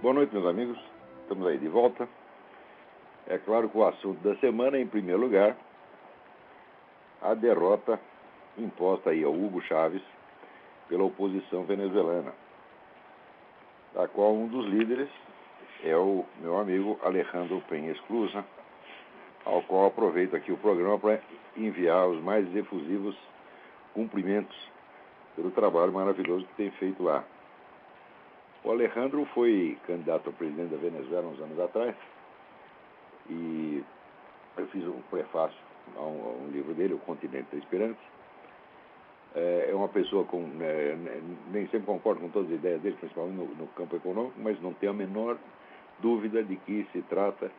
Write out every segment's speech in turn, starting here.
Boa noite, meus amigos. Estamos aí de volta. É claro que o assunto da semana é, em primeiro lugar, a derrota imposta aí ao Hugo Chávez pela oposição venezuelana, da qual um dos líderes é o meu amigo Alejandro Penha Esclusa, ao qual aproveito aqui o programa para enviar os mais efusivos cumprimentos pelo trabalho maravilhoso que tem feito lá. O Alejandro foi candidato a presidente da Venezuela uns anos atrás e eu fiz um prefácio a um livro dele, O Continente da Esperança. É uma pessoa com... nem sempre concordo com todas as ideias dele, principalmente no campo econômico, mas não tenho a menor dúvida de que se trata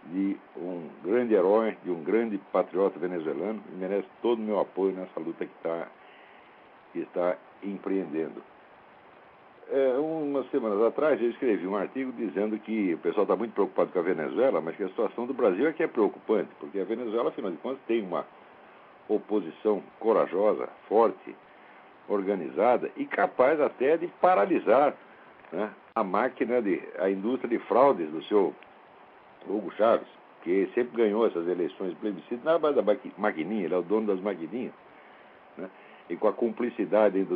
de um grande herói, de um grande patriota venezuelano, e merece todo o meu apoio nessa luta que está empreendendo. Umas semanas atrás eu escrevi um artigo dizendo que o pessoal está muito preocupado com a Venezuela, mas que a situação do Brasil é que é preocupante, porque a Venezuela, afinal de contas, tem uma oposição corajosa, forte, organizada e capaz até de paralisar, né, a máquina, a indústria de fraudes do seu Hugo Chávez, que sempre ganhou essas eleições plebiscitas na base da maquininha, ele é o dono das maquininhas, né, e com a cumplicidade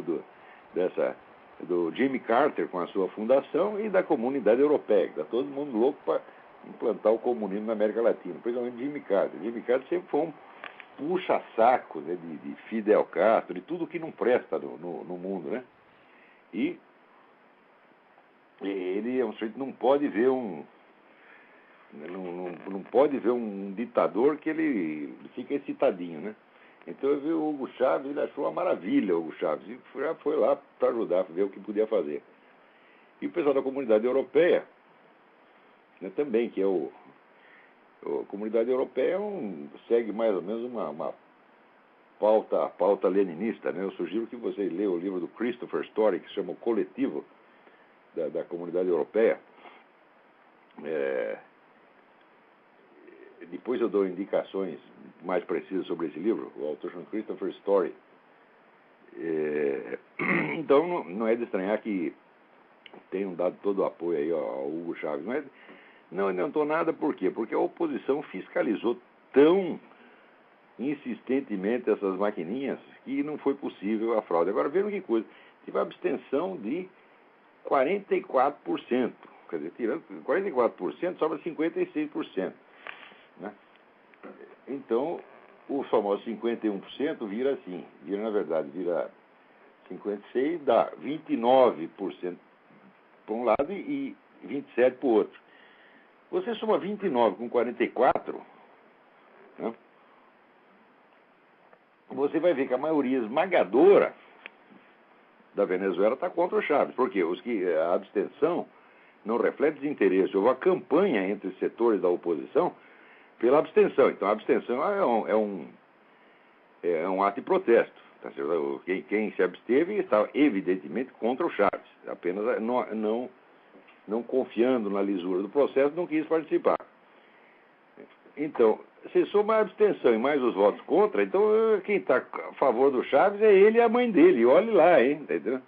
do Jimmy Carter com a sua fundação e da comunidade europeia, que está todo mundo louco para implantar o comunismo na América Latina, principalmente Jimmy Carter. Jimmy Carter sempre foi um puxa-saco, né, de Fidel Castro, de tudo que não presta no mundo, né? E ele é um sujeito que não pode ver não pode ver um ditador que ele fica excitadinho, né? Então eu vi o Hugo Chávez, ele achou uma maravilha o Hugo Chávez, e já foi lá para ajudar, a ver o que podia fazer. E o pessoal da comunidade europeia, né, também, que é a comunidade europeia segue mais ou menos uma pauta leninista, né? Eu sugiro que vocês leiam o livro do Christopher Story, que se chama O Coletivo da Comunidade Europeia. Depois eu dou indicações mais precisas sobre esse livro. O autor chama Christopher Story. Então não é de estranhar que tenham dado todo o apoio aí ao Hugo Chávez. Não adiantou nada, por quê? Porque a oposição fiscalizou tão insistentemente essas maquininhas que não foi possível a fraude. Agora, vejam que coisa. Tive a abstenção de 44%. Quer dizer, tirando 44%, sobra 56%. Né? Então, o famoso 51% vira assim. Na verdade, vira 56%, dá 29% para um lado e 27% para o outro. Você soma 29 com 44, né? Você vai ver que a maioria esmagadora da Venezuela está contra o Chávez. Por quê? A abstenção não reflete desinteresse. Houve uma campanha entre os setores da oposição pela abstenção. Então, a abstenção é um ato de protesto. Tá certo? Quem se absteve estava evidentemente contra o Chávez. Apenas não confiando na lisura do processo, não quis participar. Então, se soma a abstenção e mais os votos contra, então quem está a favor do Chávez é ele e a mãe dele. Olhe lá, hein? Entendeu?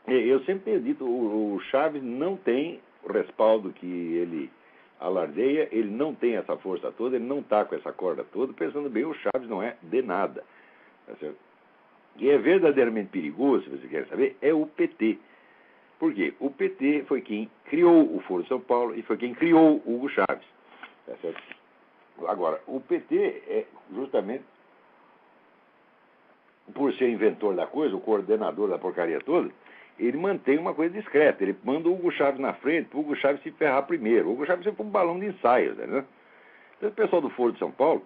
Eu sempre tenho dito, o Chávez não tem o respaldo que ele alardeia, ele não tem essa força toda, ele não está com essa corda toda. Pensando bem, o Chávez não é de nada. Tá certo? E é verdadeiramente perigoso, se você quer saber, é o PT. Por quê? O PT foi quem criou o Foro de São Paulo e foi quem criou o Hugo Chávez. Tá certo? Agora, o PT é justamente, por ser inventor da coisa, o coordenador da porcaria toda, ele mantém uma coisa discreta. Ele manda o Hugo Chávez na frente para o Hugo Chávez se ferrar primeiro. O Hugo Chávez sempre foi um balão de ensaio, né? Então, o pessoal do Foro de São Paulo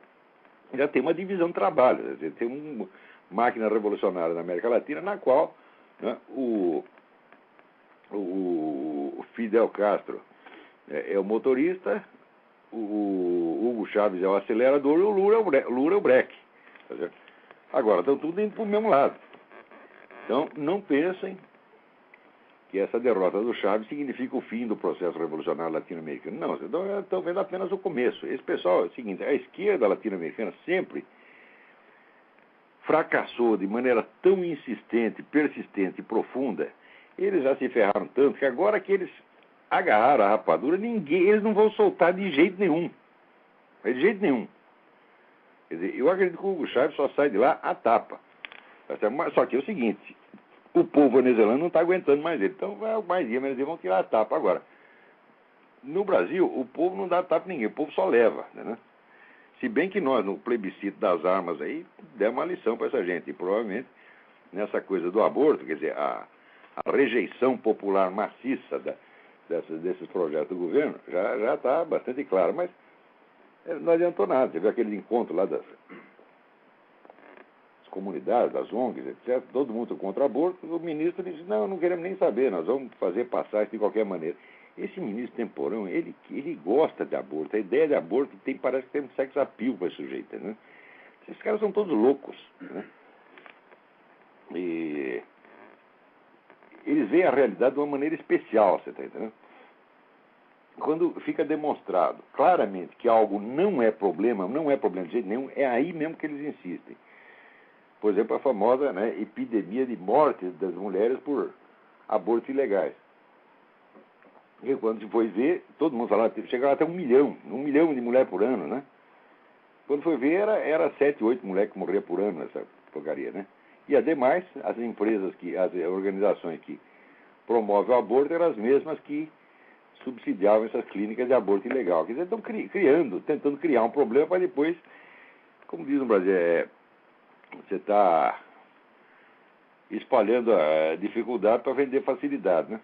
já tem uma divisão de trabalho. Tem uma máquina revolucionária na América Latina na qual, né, o Fidel Castro é o motorista, o Hugo Chávez é o acelerador e o Lula é o breque. Tá certo? Agora, estão tudo indo para o mesmo lado. Então, não pensem que essa derrota do Chávez significa o fim do processo revolucionário latino-americano. Não, vocês estão vendo apenas o começo. Esse pessoal é o seguinte, a esquerda latino-americana sempre fracassou de maneira tão insistente, persistente e profunda Eles já se ferraram tanto que agora que eles agarraram a rapadura, eles não vão soltar de jeito nenhum. De jeito nenhum. Quer dizer, eu acredito que o Hugo Chávez só sai de lá a tapa. Só que é o seguinte, o povo venezuelano não está aguentando mais ele. Então, mais dia, menos dia, vão tirar a tapa. Agora, no Brasil, o povo não dá tapa a ninguém, o povo só leva, né? Se bem que nós, no plebiscito das armas aí, demos uma lição para essa gente. E provavelmente, nessa coisa do aborto, quer dizer, a rejeição popular maciça desses projetos do governo já está bastante clara. Mas não adiantou nada. Você viu aquele encontro lá das comunidades, das ONGs, etc. Todo mundo contra o aborto. O ministro disse, não queremos nem saber, nós vamos fazer passar isso de qualquer maneira. Esse ministro temporão, ele gosta de aborto. A ideia de aborto parece que tem um sex appeal para esse sujeito, né? Esses caras são todos loucos, né? E eles veem a realidade de uma maneira especial, você está entendendo? Quando fica demonstrado claramente que algo não é problema de jeito nenhum, é aí mesmo que eles insistem. Por exemplo, a famosa, né, epidemia de mortes das mulheres por abortos ilegais. E quando se foi ver, todo mundo falava, chegava até 1 milhão de mulheres por ano, né? Quando foi ver, era 7, 8 mulheres que morriam por ano nessa porcaria, né? E ademais, as empresas, as organizações que promovem o aborto eram as mesmas que subsidiavam essas clínicas de aborto ilegal. Quer dizer, estão tentando criar um problema para depois, como diz no Brasil, você está espalhando a dificuldade para vender facilidade, né?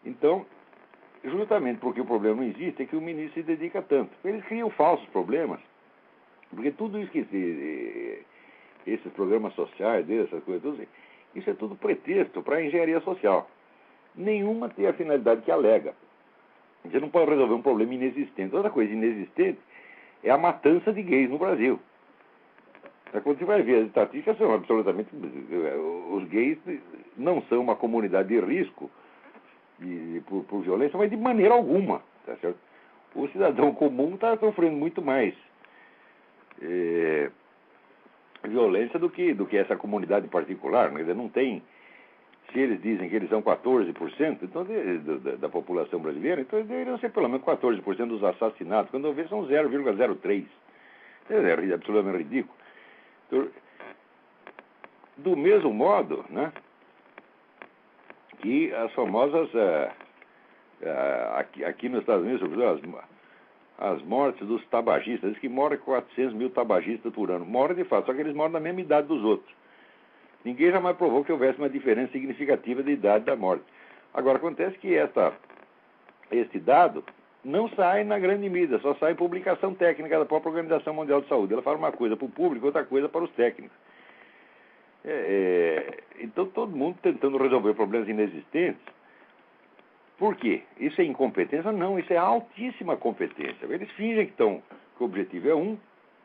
Então, justamente porque o problema não existe, é que o ministro se dedica tanto. Eles criam falsos problemas, porque tudo isso esses programas sociais, essas coisas, tudo isso é tudo pretexto para a engenharia social. Nenhuma tem a finalidade que alega. Você não pode resolver um problema inexistente. Outra coisa inexistente é a matança de gays no Brasil. Quando você vai ver, as estatísticas são absolutamente... Os gays não são uma comunidade de risco por violência, mas de maneira alguma, tá certo? O cidadão comum está sofrendo muito mais violência do que essa comunidade em particular. Quer dizer, não tem... Se eles dizem que eles são 14% então, da população brasileira, então eles deveriam ser pelo menos 14% dos assassinatos. Quando eu vejo, são 0,03%. É absolutamente ridículo. Então, do mesmo modo, né, que as famosas, aqui nos Estados Unidos, as mortes dos tabagistas, diz que morrem 400 mil tabagistas por ano. Morrem de fato, só que eles moram na mesma idade dos outros. Ninguém jamais provou que houvesse uma diferença significativa de idade da morte. Agora, acontece que esse dado não sai na grande mídia, só sai em publicação técnica da própria Organização Mundial de Saúde. Ela fala uma coisa para o público, outra coisa para os técnicos. Então, todo mundo tentando resolver problemas inexistentes. Por quê? Isso é incompetência? Não, isso é altíssima competência. Eles fingem que o objetivo é um,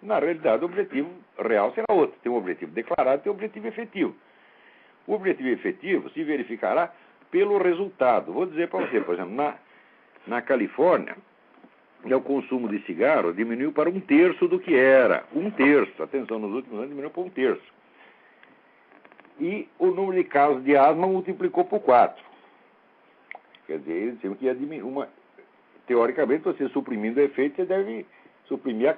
na realidade o objetivo real será outro. Tem um objetivo declarado e tem um objetivo efetivo. O objetivo efetivo se verificará pelo resultado. Vou dizer para você, por exemplo, na Califórnia, o consumo de cigarro diminuiu para 1/3 do que era. 1/3. Atenção, nos últimos anos diminuiu para 1/3. E o número de casos de asma multiplicou por 4. Quer dizer, eles diziam que ia diminuir teoricamente, você suprimindo o efeito, você deve suprimir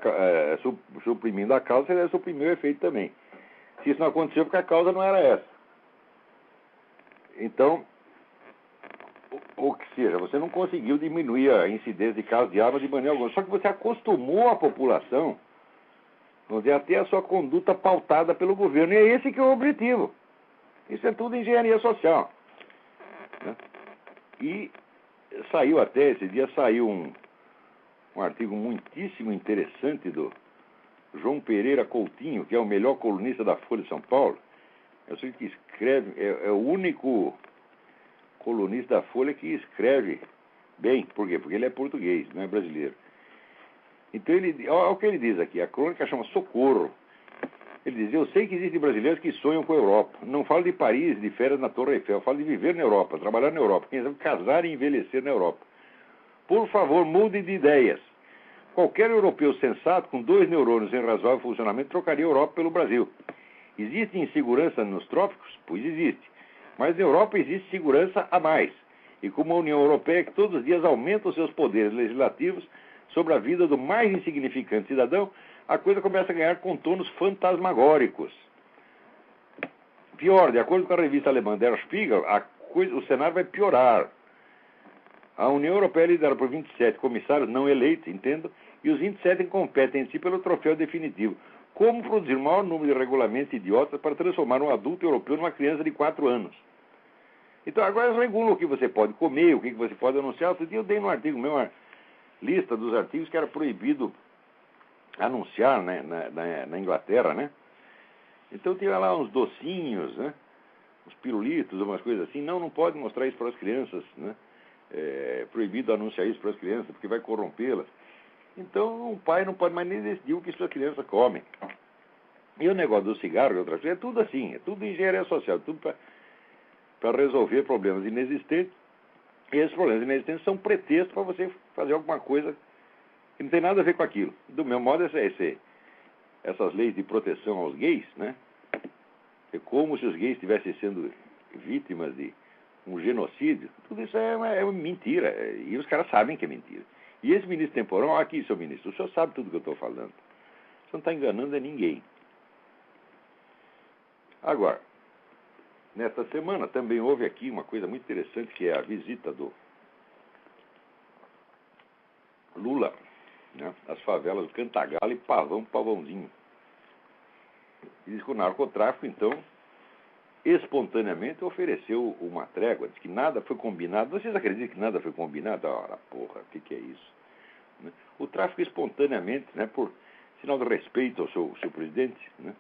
suprimindo a causa, você deve suprimir o efeito também. Se isso não aconteceu, porque a causa não era essa. Então, ou que seja, você não conseguiu diminuir a incidência de casos de asma de maneira alguma. Só que você acostumou a população a ter a sua conduta pautada pelo governo. E é esse que é o objetivo. Isso é tudo engenharia social, né? E esse dia saiu um artigo muitíssimo interessante do João Pereira Coutinho, que é o melhor colunista da Folha de São Paulo. Eu sei que escreve, é o único colunista da Folha que escreve bem. Por quê? Porque ele é português, não é brasileiro. Então, olha o que ele diz aqui. A crônica chama Socorro. Ele diz, eu sei que existem brasileiros que sonham com a Europa. Não falo de Paris, de férias na Torre Eiffel. Falo de viver na Europa, trabalhar na Europa. Quem sabe casar e envelhecer na Europa. Por favor, mude de ideias. Qualquer europeu sensato, com 2 neurônios em razoável funcionamento, trocaria a Europa pelo Brasil. Existe insegurança nos trópicos? Pois existe. Mas na Europa existe segurança a mais. E como a União Europeia, que todos os dias aumenta os seus poderes legislativos sobre a vida do mais insignificante cidadão, a coisa começa a ganhar contornos fantasmagóricos. Pior, de acordo com a revista alemã Der Spiegel, o cenário vai piorar. A União Europeia é liderada por 27 comissários não eleitos, entendo, e os 27 competem em si pelo troféu definitivo. Como produzir o maior número de regulamentos idiotas para transformar um adulto europeu numa criança de 4 anos? Então agora eles regulam o que você pode comer, o que você pode anunciar. Outro dia eu dei no artigo meu uma lista dos artigos que era proibido anunciar, né, na Inglaterra, né? Então tinha lá uns docinhos, né? Uns pirulitos, umas coisas assim. Não pode mostrar isso para as crianças, né? É proibido anunciar isso para as crianças, porque vai corrompê-las. Então o pai não pode mais nem decidir o que suas crianças comem. E o negócio do cigarro e outras coisas, é tudo assim, é tudo engenharia social, tudo para resolver problemas inexistentes. E esses problemas inexistentes são pretextos para você fazer alguma coisa que não tem nada a ver com aquilo. Do meu modo, essas leis de proteção aos gays, né? É como se os gays estivessem sendo vítimas de um genocídio. Tudo isso é mentira. E os caras sabem que é mentira. E esse ministro Temporão, aqui, seu ministro, o senhor sabe tudo que eu estou falando. O senhor não está enganando ninguém. Agora, nesta semana também houve aqui uma coisa muito interessante, que é a visita do Lula, né, às favelas do Cantagalo e Pavãozinho. E diz que o narcotráfico, então, espontaneamente ofereceu uma trégua, diz que nada foi combinado. Vocês acreditam que nada foi combinado? Ora, porra, o que é isso? Né? O tráfico espontaneamente, né, por sinal de respeito ao seu presidente, né,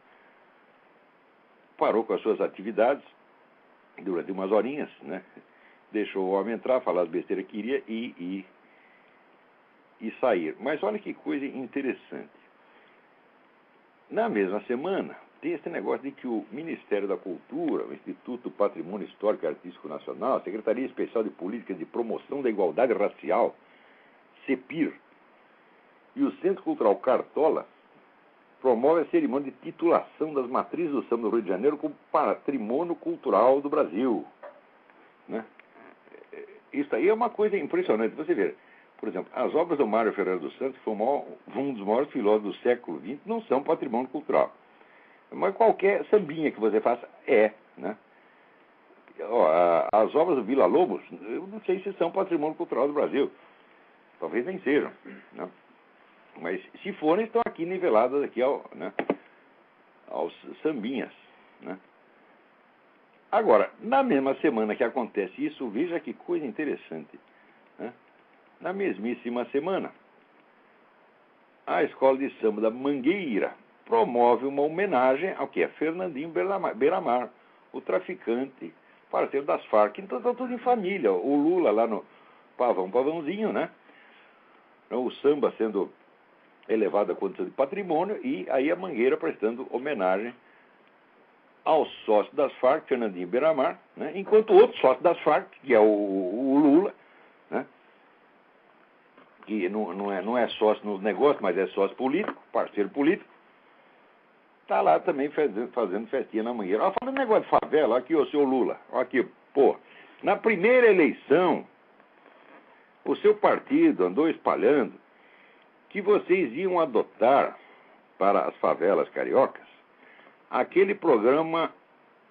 parou com as suas atividades durante umas horinhas, né, deixou o homem entrar, falar as besteiras que queria e sair. Mas olha que coisa interessante. Na mesma semana, tem esse negócio de que o Ministério da Cultura, o Instituto do Patrimônio Histórico e Artístico Nacional, a Secretaria Especial de Política de Promoção da Igualdade Racial, CEPIR, e o Centro Cultural Cartola promove a cerimônia de titulação das matrizes do samba do Rio de Janeiro como Patrimônio Cultural do Brasil. Né? Isso aí é uma coisa impressionante. Você vê, por exemplo, as obras do Mário Ferreira dos Santos, que foi um dos maiores filósofos do século XX, não são patrimônio cultural. Mas qualquer sambinha que você faça né? As obras do Vila Lobos, eu não sei se são patrimônio cultural do Brasil. Talvez nem sejam, né? Mas se forem, estão aqui niveladas aqui aos sambinhas, né? Agora, na mesma semana que acontece isso, veja que coisa interessante, né? Na mesmíssima semana, a Escola de Samba da Mangueira promove uma homenagem ao que é Fernandinho Beiramar, o traficante, parceiro das Farc. Então está tudo em família. O Lula lá no Pavãozinho, né? O samba sendo elevado à condição de patrimônio e aí a Mangueira prestando homenagem ao sócio das Farc, Fernandinho Beiramar, né? Enquanto o outro sócio das Farc, que é o Lula, né? Que não é sócio no negócio, mas é sócio político, parceiro político, está lá também fazendo festinha na Mangueira. Olha, falando negócio de favela, aqui, o seu Lula, aqui, pô, na primeira eleição, o seu partido andou espalhando que vocês iam adotar para as favelas cariocas aquele programa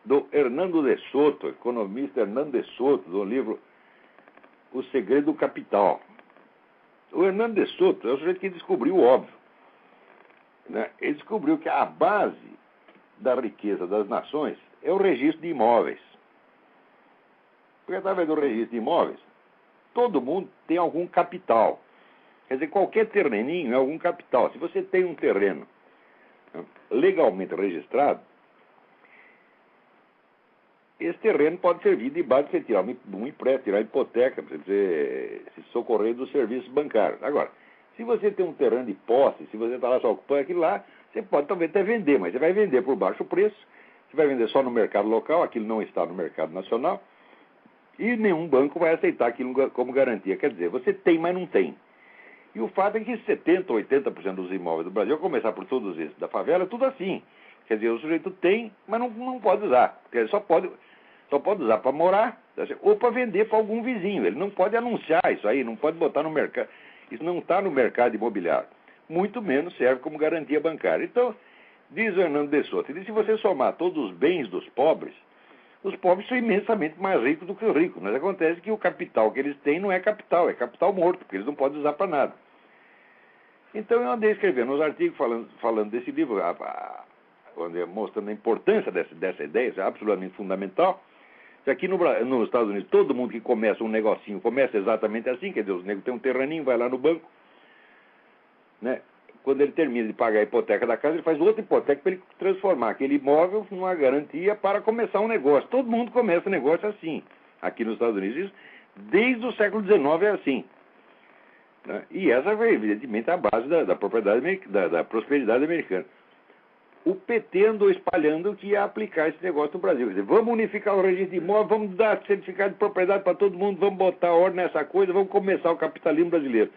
do Hernando de Soto, economista Hernando de Soto, do livro O Segredo do Capital. O Hernando de Soto é o sujeito que descobriu o óbvio, né? Ele descobriu que a base da riqueza das nações é o registro de imóveis. Porque através do registro de imóveis, todo mundo tem algum capital. Quer dizer, qualquer terreninho é algum capital. Se você tem um terreno legalmente registrado, esse terreno pode servir de base para você tirar um empréstimo, tirar hipoteca, para você se socorrer dos serviços bancários. Agora, se você tem um terreno de posse, se você está lá só ocupando aquilo lá, você pode talvez até vender, mas você vai vender por baixo preço, você vai vender só no mercado local, aquilo não está no mercado nacional, e nenhum banco vai aceitar aquilo como garantia. Quer dizer, você tem, mas não tem. E o fato é que 70%, 80% dos imóveis do Brasil, a começar por todos esses da favela, é tudo assim. Quer dizer, o sujeito tem, mas não pode usar. Quer dizer, Só pode usar para morar, ou para vender para algum vizinho. Ele não pode anunciar isso aí, não pode botar no mercado. Isso não está no mercado imobiliário. Muito menos serve como garantia bancária. Então, diz o Hernando de Soto, ele diz, se você somar todos os bens dos pobres, os pobres são imensamente mais ricos do que os ricos. Mas acontece que o capital que eles têm não é capital morto, porque eles não podem usar para nada. Então eu andei escrevendo uns artigos falando desse livro, mostrando a importância dessa ideia, isso é absolutamente fundamental. Aqui nos Estados Unidos, todo mundo que começa um negocinho começa exatamente assim, quer dizer, os negros têm um terraninho, vai lá no banco, né? Quando ele termina de pagar a hipoteca da casa, ele faz outra hipoteca para ele transformar aquele imóvel numa garantia para começar um negócio. Todo mundo começa um negócio assim, aqui nos Estados Unidos. Isso, desde o século XIX é assim. Né? E essa foi, evidentemente, a base da propriedade, da prosperidade americana. O PT andou espalhando que ia aplicar esse negócio no Brasil. Quer dizer, vamos unificar o registro de imóvel, vamos dar certificado de propriedade para todo mundo, vamos botar ordem nessa coisa, vamos começar o capitalismo brasileiro.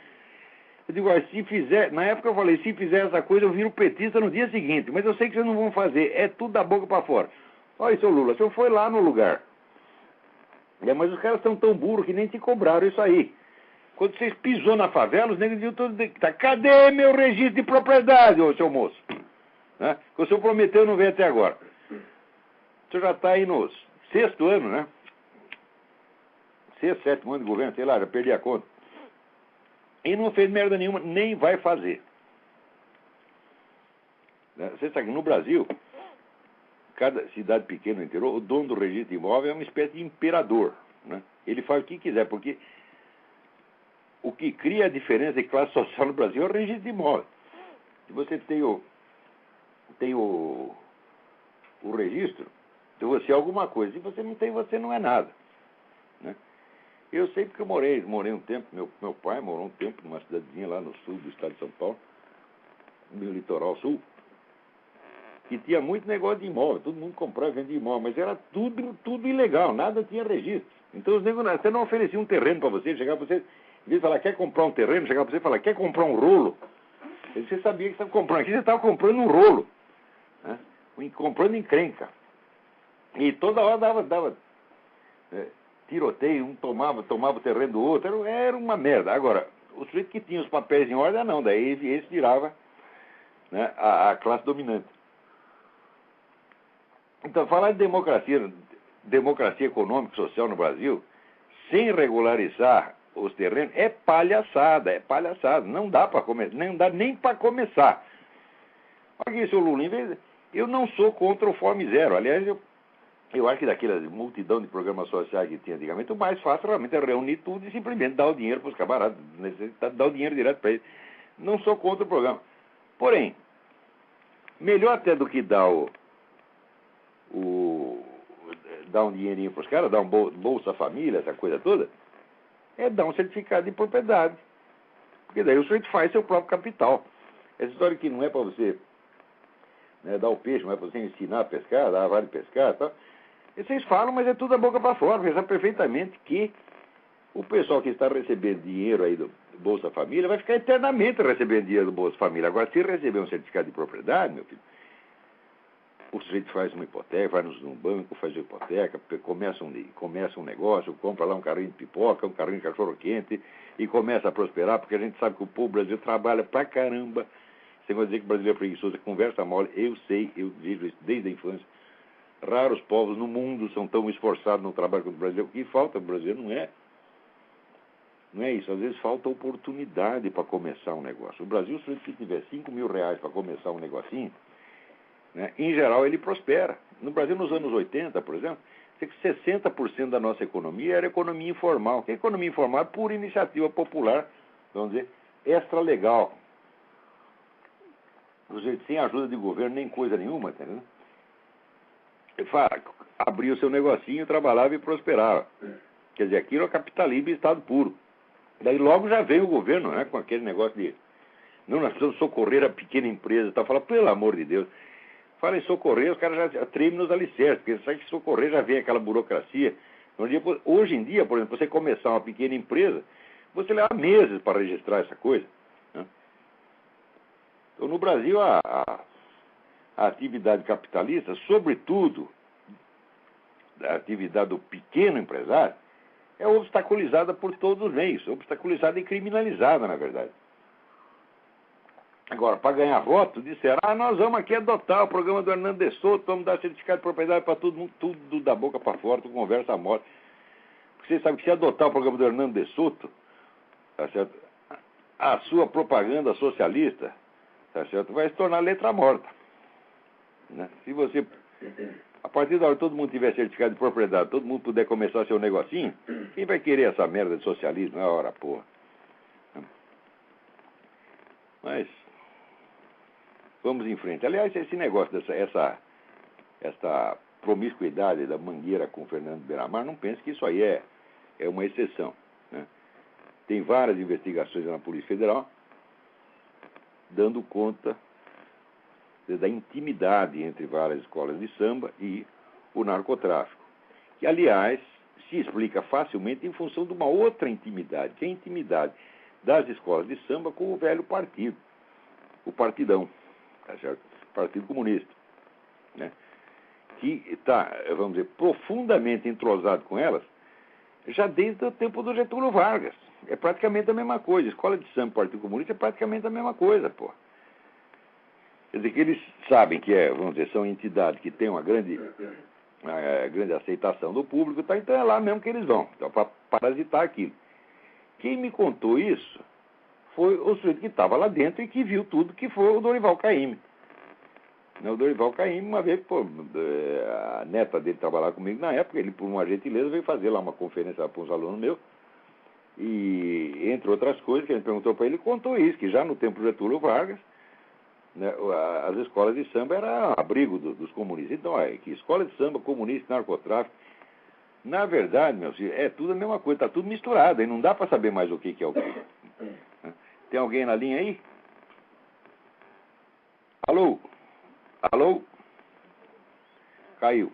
Eu digo, se fizer, na época eu falei, se fizer essa coisa, eu viro petista no dia seguinte, mas eu sei que vocês não vão fazer, é tudo da boca para fora. Olha, seu Lula, o senhor foi lá no lugar. Mas os caras estão tão burros que nem te cobraram isso aí. Quando vocês pisou na favela, os negros diziam todos, cadê meu registro de propriedade, ô seu moço? Né? Que o senhor prometeu e não veio até agora. O senhor já está aí no 6º ano, né? 6º, 7º ano de governo, sei lá, já perdi a conta. E não fez merda nenhuma, nem vai fazer. Você sabe que no Brasil, cada cidade pequena no interior, o dono do registro de imóvel é uma espécie de imperador. Né? Ele faz o que quiser, porque o que cria a diferença de classe social no Brasil é o registro de imóvel. Se você tem o registro, então você é alguma coisa. Se você não tem, você não é nada. Né? Eu sei porque eu morei um tempo, meu pai morou um tempo numa cidadezinha lá no sul do estado de São Paulo, no litoral sul, que tinha muito negócio de imóvel, todo mundo comprava e vendia imóvel, mas era tudo ilegal, nada tinha registro. Então os negócios, você não oferecia um terreno para você, chegava para você, em vez de falar, quer comprar um terreno, chegava para você e falar, quer comprar um rolo? Você sabia que estava comprando, aqui você estava comprando um rolo, né? Comprando encrenca. E toda hora dava tiroteio, um tomava o terreno do outro, era uma merda. Agora, o sujeito que tinha os papéis em ordem, não, daí esse virava, né, a classe dominante. Então, falar de democracia econômica e social no Brasil, sem regularizar os terrenos, é palhaçada. Não dá para começar, não dá nem para começar. Olha aqui, seu Lula, eu não sou contra o Fome Zero. Aliás, eu acho que daquela multidão de programas sociais que tinha antigamente, o mais fácil realmente é reunir tudo e simplesmente dar o dinheiro para os camaradas, dar o dinheiro direto para eles. Não sou contra o programa. Porém, melhor até do que dar dar um dinheirinho para os caras, dar um Bolsa Família, essa coisa toda, é dar um certificado de propriedade. Porque daí o sujeito faz seu próprio capital. Essa história que não é para você, né, dar o peixe, não é para você ensinar a pescar, dar a vara de pescar e tal. E vocês falam, mas é tudo da boca para fora. Você sabe perfeitamente que o pessoal que está recebendo dinheiro aí do Bolsa Família vai ficar eternamente recebendo dinheiro do Bolsa Família. Agora, se receber um certificado de propriedade, meu filho, o sujeito faz uma hipoteca, vai num banco, faz uma hipoteca, começa um negócio, compra lá um carrinho de pipoca, um carrinho de cachorro-quente e começa a prosperar, porque a gente sabe que o povo brasileiro trabalha pra caramba. Você vai dizer que o brasileiro é preguiçoso, conversa mole, eu sei, eu vejo isso desde a infância. Raros povos no mundo são tão esforçados no trabalho quanto o brasileiro. O que falta no Brasil não é isso. Às vezes falta oportunidade para começar um negócio. O Brasil, se tiver R$5.000 para começar um negocinho, né, em geral ele prospera. No Brasil, nos anos 80, por exemplo, 60% da nossa economia era economia informal. Que economia informal é por iniciativa popular, vamos dizer, extra-legal. Sem ajuda de governo, nem coisa nenhuma, entendeu? Abria o seu negocinho, trabalhava e prosperava. Quer dizer, aquilo é capitalismo em estado puro. Daí logo já veio o governo, né, com aquele negócio de não, nós precisamos socorrer a pequena empresa. Tá? Fala, pelo amor de Deus. Fala em socorrer, os caras já tremem nos alicerces, porque sabe que socorrer já vem aquela burocracia. Hoje em dia, por exemplo, você começar uma pequena empresa, você leva meses para registrar essa coisa. Né? Então, no Brasil, a atividade capitalista, sobretudo a atividade do pequeno empresário é obstaculizada por todos os meios, obstaculizada e criminalizada, na verdade. Agora, para ganhar voto, disseram, nós vamos aqui adotar o programa do Hernando de Soto, vamos dar certificado de propriedade para todo mundo, tudo da boca para fora, tudo conversa à morte. Porque vocês sabem que se adotar o programa do Hernando de Soto, tá certo? A sua propaganda socialista, tá certo? Vai se tornar letra morta. Né? Se você, a partir da hora que todo mundo tiver certificado de propriedade, todo mundo puder começar seu negocinho, quem vai querer essa merda de socialismo? É hora, porra. Mas vamos em frente. Aliás, esse negócio essa promiscuidade da Mangueira com o Fernando Beiramar, não pense que isso aí é uma exceção. Né? Tem várias investigações na Polícia Federal dando conta da intimidade entre várias escolas de samba e o narcotráfico, que, aliás, se explica facilmente em função de uma outra intimidade, que é a intimidade das escolas de samba com o velho partido, o Partidão, tá certo? Partido Comunista, né? Que está, vamos dizer, profundamente entrosado com elas já desde o tempo do Getúlio Vargas. É praticamente a mesma coisa. Escola de samba e Partido Comunista é praticamente a mesma coisa, pô. Quer dizer que eles sabem que vamos dizer, são entidades que têm uma grande aceitação do público, tá? Então é lá mesmo que eles vão, então, para parasitar aquilo. Quem me contou isso foi o sujeito que estava lá dentro e que viu tudo, que foi o Dorival Caymmi. O Dorival Caymmi, uma vez, a neta dele trabalhava comigo na época, ele, por uma gentileza, veio fazer lá uma conferência para uns alunos meus, e, entre outras coisas, que a gente perguntou para ele, contou isso, que já no tempo do Getúlio Vargas, né, as escolas de samba eram abrigo dos comunistas. Então, que escola de samba, comunista, narcotráfico, na verdade, meu filho, é tudo a mesma coisa, está tudo misturado, aí não dá para saber mais o que é o que. Tem alguém na linha aí? Alô? Alô? Caiu.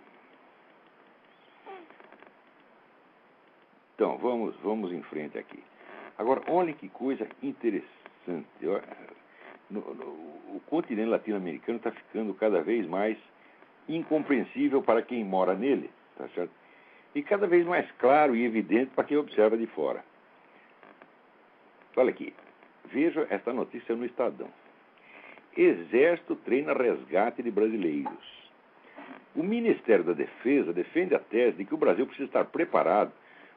Então, vamos em frente aqui. Agora, olha que coisa interessante. O continente latino-americano está ficando cada vez mais incompreensível para quem mora nele, tá certo? E cada vez mais claro e evidente para quem observa de fora. Olha aqui, veja esta notícia no Estadão. Exército treina resgate de brasileiros. O Ministério da Defesa defende a tese de que o Brasil precisa estar preparado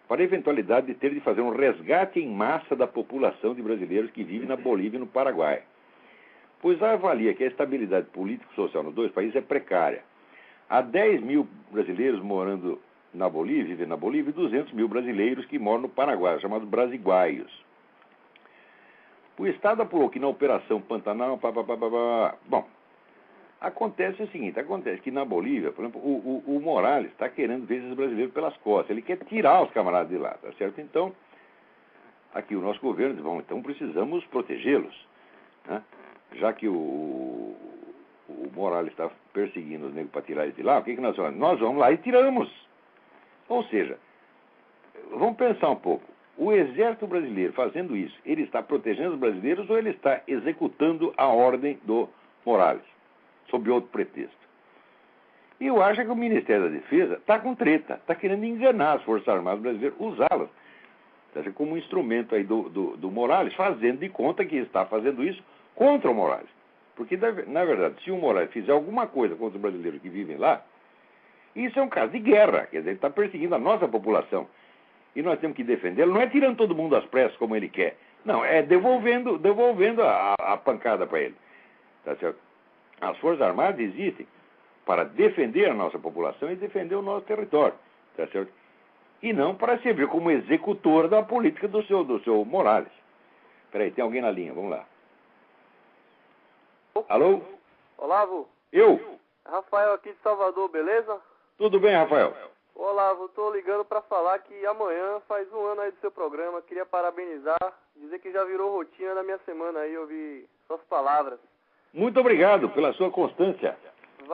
para a eventualidade de ter de fazer um resgate em massa da população de brasileiros que vivem na Bolívia e no Paraguai, pois avalia que a estabilidade político-social nos dois países é precária. Há 10 mil brasileiros morando na Bolívia, vivem na Bolívia, e 200 mil brasileiros que moram no Paraguai, chamados brasiguaios. O Estado apurou que na Operação Pantanal... Bom, acontece o seguinte, acontece que na Bolívia, por exemplo, o Morales está querendo ver esses brasileiros pelas costas, ele quer tirar os camaradas de lá, tá certo? Então, aqui o nosso governo diz, bom, então precisamos protegê-los, né? Já que o Morales está perseguindo os negros para tirar eles de lá, o que nós vamos? Nós vamos lá e tiramos. Ou seja, vamos pensar um pouco. O exército brasileiro fazendo isso, ele está protegendo os brasileiros ou ele está executando a ordem do Morales, sob outro pretexto? E eu acho que o Ministério da Defesa está com treta, está querendo enganar as Forças Armadas brasileiras, usá-las como um instrumento aí do Morales, fazendo de conta que está fazendo isso contra o Morales. Porque, na verdade, se o Morales fizer alguma coisa contra os brasileiros que vivem lá, isso é um caso de guerra, quer dizer, ele está perseguindo a nossa população. E nós temos que defendê-lo, não é tirando todo mundo às pressas como ele quer. Não, é devolvendo a pancada para ele. Tá certo? As Forças Armadas existem para defender a nossa população e defender o nosso território. Tá certo? E não para servir como executor da política do seu Morales. Peraí, tem alguém na linha, vamos lá. Alô? Olavo? Eu? Rafael aqui de Salvador, beleza? Tudo bem, Rafael? Olavo, tô ligando pra falar que amanhã faz um ano aí do seu programa, queria parabenizar, dizer que já virou rotina da minha semana aí, ouvir suas palavras. Muito obrigado pela sua constância.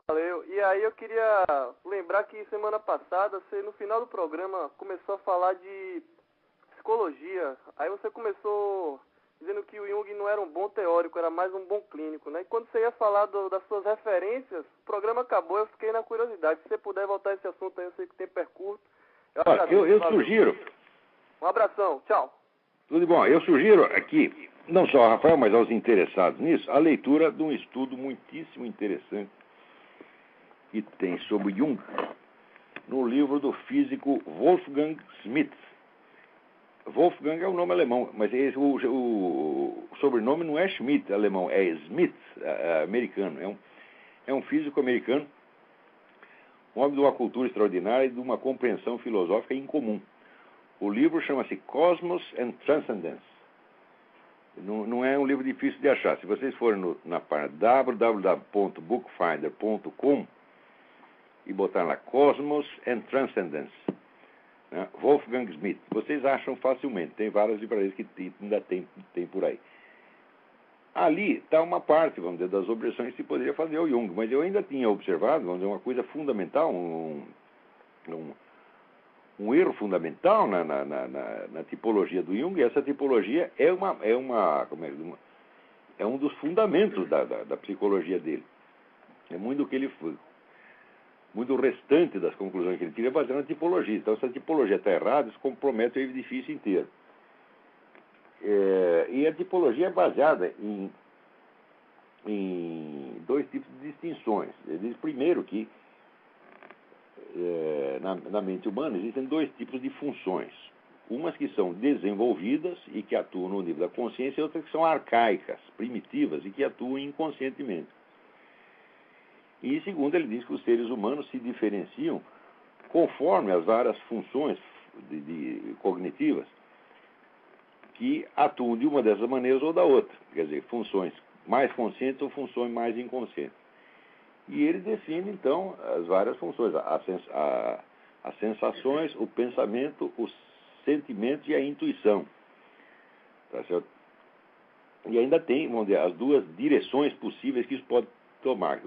Valeu. E aí eu queria lembrar que semana passada, você no final do programa começou a falar de psicologia, aí você começou dizendo que o Jung não era um bom teórico, era mais um bom clínico, né? E quando você ia falar das suas referências, o programa acabou, eu fiquei na curiosidade. Se você puder voltar a esse assunto aí, eu sei que o tempo é curto. Eu sugiro. Um abração, tchau. Tudo bom. Eu sugiro aqui, não só ao Rafael, mas aos interessados nisso, a leitura de um estudo muitíssimo interessante que tem sobre Jung no livro do físico Wolfgang Schmidt. Wolfgang é o nome alemão, mas o sobrenome não é Schmidt alemão, é Smith americano. É um físico americano, um homem de uma cultura extraordinária e de uma compreensão filosófica incomum. O livro chama-se Cosmos and Transcendence. Não é um livro difícil de achar. Se vocês forem na página www.bookfinder.com e botar lá Cosmos and Transcendence, né, Wolfgang Schmidt, vocês acham facilmente. Tem várias livrarias que ainda tem por aí. Ali está uma parte, vamos dizer, das objeções que se poderia fazer ao Jung, mas eu ainda tinha observado, vamos dizer, uma coisa fundamental, um erro fundamental na tipologia do Jung, e essa tipologia é um dos fundamentos da psicologia dele. É muito do que ele foi. Muito restante das conclusões que ele tira é baseado na tipologia. Então, se a tipologia está errada, isso compromete o edifício inteiro. E a tipologia é baseada em dois tipos de distinções. Ele diz, primeiro, que na mente humana existem dois tipos de funções. Umas que são desenvolvidas e que atuam no nível da consciência, e outras que são arcaicas, primitivas e que atuam inconscientemente. E, segundo, ele diz que os seres humanos se diferenciam conforme as várias funções cognitivas que atuam de uma dessas maneiras ou da outra. Quer dizer, funções mais conscientes ou funções mais inconscientes. E ele define, então, as várias funções, as sensações, o pensamento, os sentimentos e a intuição. Tá certo? E ainda tem, vamos dizer, as duas direções possíveis que isso pode tomar.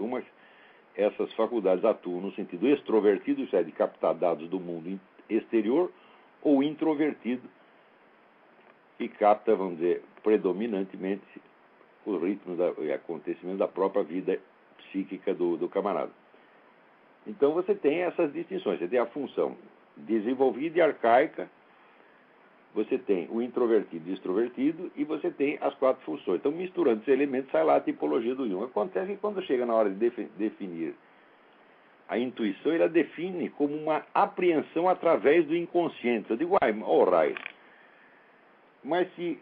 Essas faculdades atuam no sentido extrovertido, isso é, de captar dados do mundo exterior, ou introvertido, que capta, vamos dizer, predominantemente os ritmos e acontecimentos da própria vida psíquica do camarada. Então você tem essas distinções. Você tem a função desenvolvida e arcaica, você tem o introvertido e extrovertido, e você tem as quatro funções. Então, misturando esses elementos, sai lá a tipologia do Jung. Acontece que quando chega na hora de definir a intuição, ele a define como uma apreensão através do inconsciente. Eu digo, alright. Mas se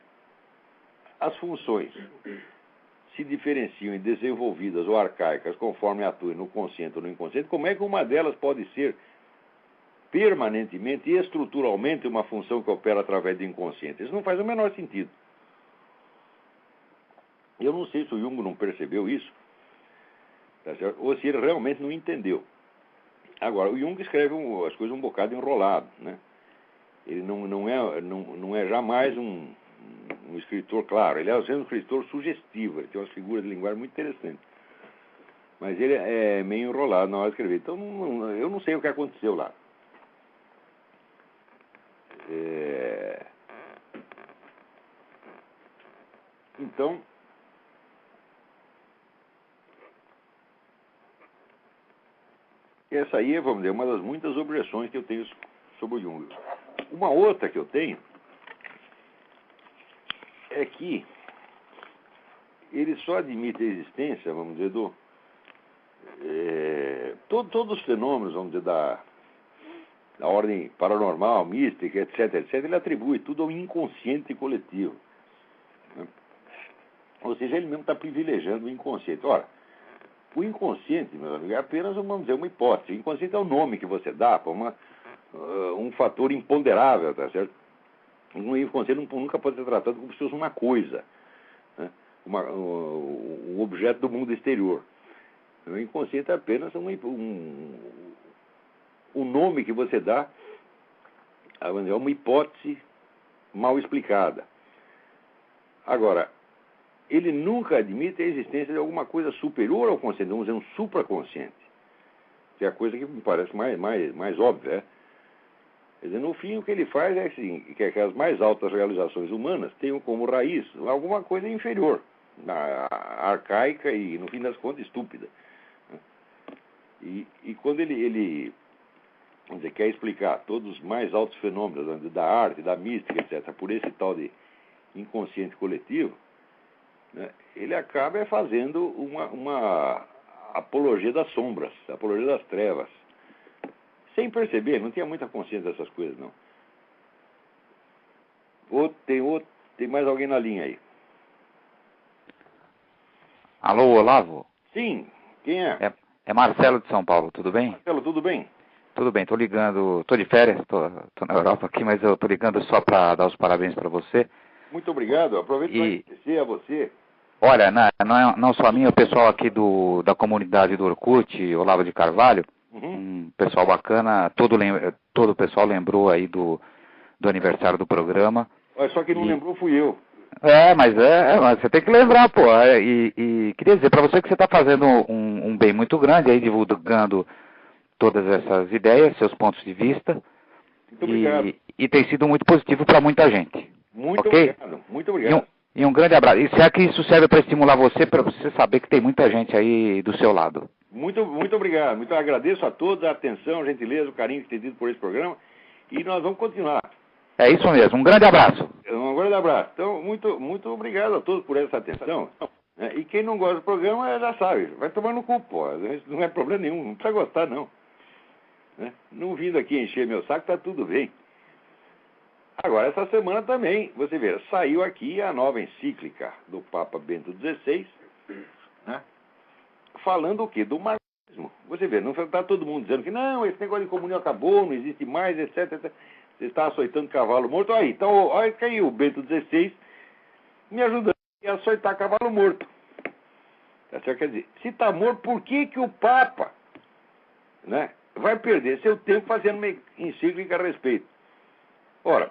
as funções se diferenciam em desenvolvidas ou arcaicas conforme atuem no consciente ou no inconsciente, como é que uma delas pode ser permanentemente e estruturalmente uma função que opera através do inconsciente? Isso não faz o menor sentido. Eu não sei se o Jung não percebeu isso, tá certo? Ou se ele realmente não entendeu. Agora, o Jung escreve as coisas um bocado enrolado, né? Ele não é jamais um escritor claro. Ele é, às vezes, um escritor sugestivo. Ele tem umas figuras de linguagem muito interessantes. Mas ele é meio enrolado na hora de escrever. Então, eu não sei o que aconteceu lá. Então, essa aí, vamos dizer, uma das muitas objeções que eu tenho sobre o Jung. Uma outra que eu tenho é que ele só admite a existência, vamos dizer, todos os fenômenos, vamos dizer, da ordem paranormal, mística, etc., ele atribui tudo ao inconsciente coletivo. Né? Ou seja, ele mesmo está privilegiando o inconsciente. Ora, o inconsciente, meu amigo, é apenas, vamos dizer, uma hipótese. O inconsciente é o nome que você dá para um fator imponderável, tá certo? O inconsciente nunca pode ser tratado como se fosse uma coisa, né? Um objeto do mundo exterior. O inconsciente é apenas um nome que você dá a uma hipótese mal explicada. Agora, ele nunca admite a existência de alguma coisa superior ao consciente, vamos dizer, um supraconsciente, que é a coisa que me parece mais óbvia. Quer dizer, no fim, o que ele faz é assim, que as mais altas realizações humanas tenham como raiz alguma coisa inferior, arcaica e, no fim das contas, estúpida. E quando ele vamos dizer, quer explicar todos os mais altos fenômenos da arte, da mística, etc., por esse tal de inconsciente coletivo, né, ele acaba fazendo uma apologia das sombras, apologia das trevas. Sem perceber, não tinha muita consciência dessas coisas, não. Tem mais alguém na linha aí? Alô, Olavo? Sim, quem é? É Marcelo de São Paulo, tudo bem? Marcelo, tudo bem? Tudo bem, tô ligando, tô de férias, tô na Europa aqui, mas eu tô ligando só para dar os parabéns para você. Muito obrigado, aproveito para agradecer a você. Olha, não só a mim, o pessoal aqui da comunidade do Orkut, Olavo de Carvalho, um pessoal bacana, todo o pessoal lembrou aí do aniversário do programa. Só que não lembrou fui eu. Mas você tem que lembrar, pô. E queria dizer para você que você está fazendo um bem muito grande aí, divulgando todas essas ideias, seus pontos de vista. Muito obrigado. E tem sido muito positivo para muita gente. Muito okay? obrigado, muito obrigado. E um grande abraço. E será que isso serve para estimular você, para você saber que tem muita gente aí do seu lado? Muito obrigado. Muito agradeço a todos a atenção, a gentileza, o carinho que tem tido por esse programa. E nós vamos continuar. É isso mesmo. Um grande abraço. Um grande abraço. Então, muito obrigado a todos por essa atenção. E quem não gosta do programa já sabe. Vai tomar no cu, pô. Não é problema nenhum. Não precisa gostar, não. Não vindo aqui encher meu saco, tá tudo bem. Agora, essa semana também, você vê, saiu aqui a nova encíclica do Papa Bento XVI, né, falando o quê? Do marxismo. Você vê, não está todo mundo dizendo que não, esse negócio de comunhão acabou, não existe mais, etc. Você está açoitando cavalo morto. Aí, então, olha que aí o Bento XVI me ajudando a açoitar cavalo morto. Quer dizer, se está morto, por que o Papa, né, vai perder seu tempo fazendo uma encíclica a respeito? Ora,